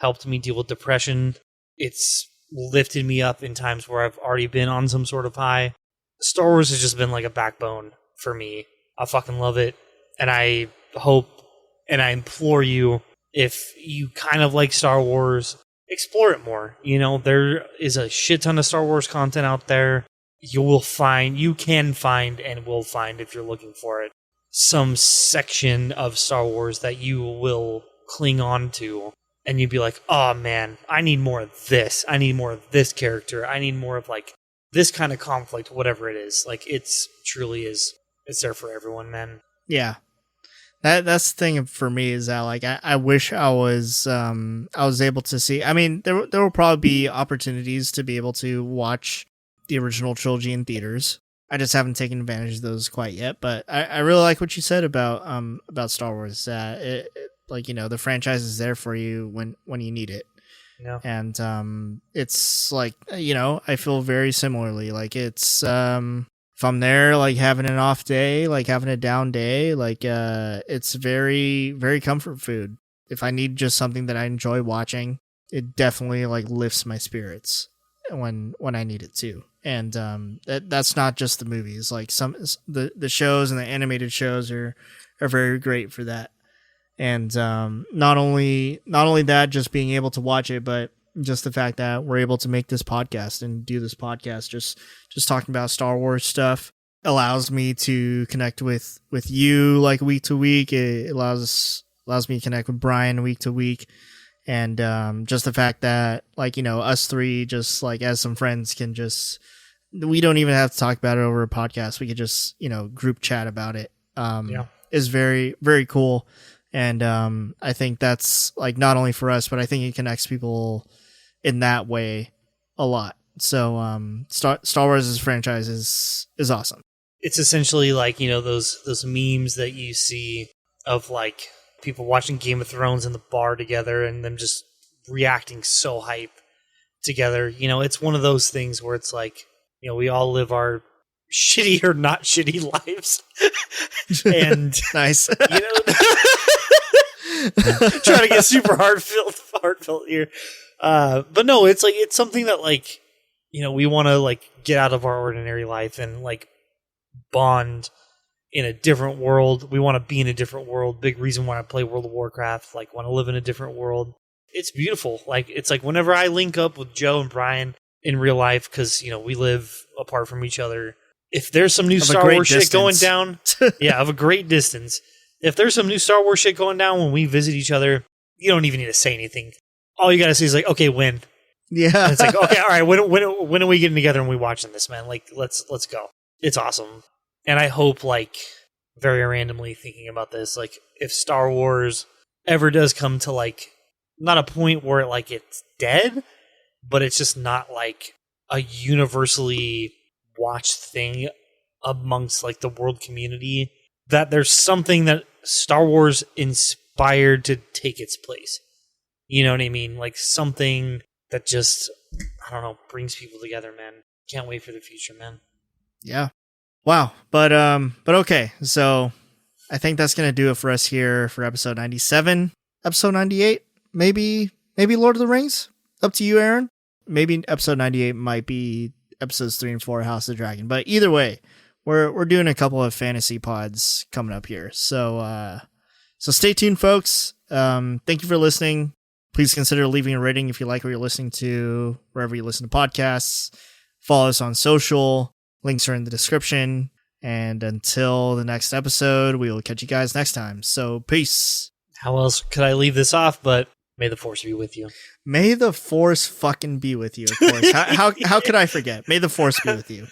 helped me deal with depression. It's lifted me up in times where I've already been on some sort of high. Star Wars has just been like a backbone for me. I fucking love it, and I hope and I implore you, if you kind of like Star Wars, explore it more. You know, there is a shit ton of Star Wars content out there. You can find, and will find if you're looking for it, some section of Star Wars that you will cling on to, and you'd be like, oh man, I need more of this. I need more of this character. I need more of like this kind of conflict, whatever it is. Like it's truly is. It's there for everyone, man. Yeah, that's the thing for me is that like I wish I was able to see. I mean, there will probably be opportunities to be able to watch the original trilogy in theaters. I just haven't taken advantage of those quite yet. But I really like what you said about Star Wars. like, the franchise is there for you when you need it. Yeah. And it's like, I feel very similarly. Like, it's if I'm there, like, having an off day, like having a down day, like it's very, very comfort food. If I need just something that I enjoy watching, it definitely like lifts my spirits when I need it to. And that's not just the movies. Like, the shows and the animated shows are very great for that. And not only that, just being able to watch it, but just the fact that we're able to make this podcast and do this podcast, just talking about Star Wars stuff, allows me to connect with you like week to week. It allows me to connect with Brian week to week. And just the fact that, like, us three, just like as some friends, we don't even have to talk about it over a podcast. We could just, group chat about it. Is very, very cool. And I think that's like not only for us, but I think it connects people in that way a lot. So Star Wars as a franchise is awesome. It's essentially like, those memes that you see of like people watching Game of Thrones in the bar together and them just reacting so hype together. It's one of those things where it's like, we all live our shitty or not shitty lives. And nice. Trying to get super heartfelt here. But no, it's like, it's something that like, we want to like get out of our ordinary life and like bond in a different world. We want to be in a different world. Big reason why I play World of Warcraft, like want to live in a different world. It's beautiful. Like, it's like whenever I link up with Joe and Brian in real life, because, we live apart from each other. If there's some new Star Wars shit going down, of a great distance. If there's some new Star Wars shit going down when we visit each other, you don't even need to say anything. All you gotta say is like, okay, when? Yeah. And it's like, okay, all right, when are we getting together and we watching this, man? Like, let's go. It's awesome. And I hope, like, very randomly thinking about this, like, if Star Wars ever does come to, like, not a point where, like, it's dead, but it's just not, like, a universally watched thing amongst, like, the world community, that there's something that Star Wars inspired to take its place. You know what I mean? Like, something that just, I don't know, brings people together, man. Can't wait for the future, man. Yeah. Wow. But okay. So I think that's going to do it for us here for episode 97, episode 98, maybe Lord of the Rings. Up to you, Aaron. Maybe episode 98 might be episodes 3 and 4, House of the Dragon. But either way, we're doing a couple of fantasy pods coming up here. So stay tuned, folks. Thank you for listening. Please consider leaving a rating if you like what you're listening to, wherever you listen to podcasts. Follow us on social. Links are in the description. And until the next episode, we will catch you guys next time. So, peace. How else could I leave this off but may the Force be with you? May the Force fucking be with you, of course. How could I forget? May the Force be with you.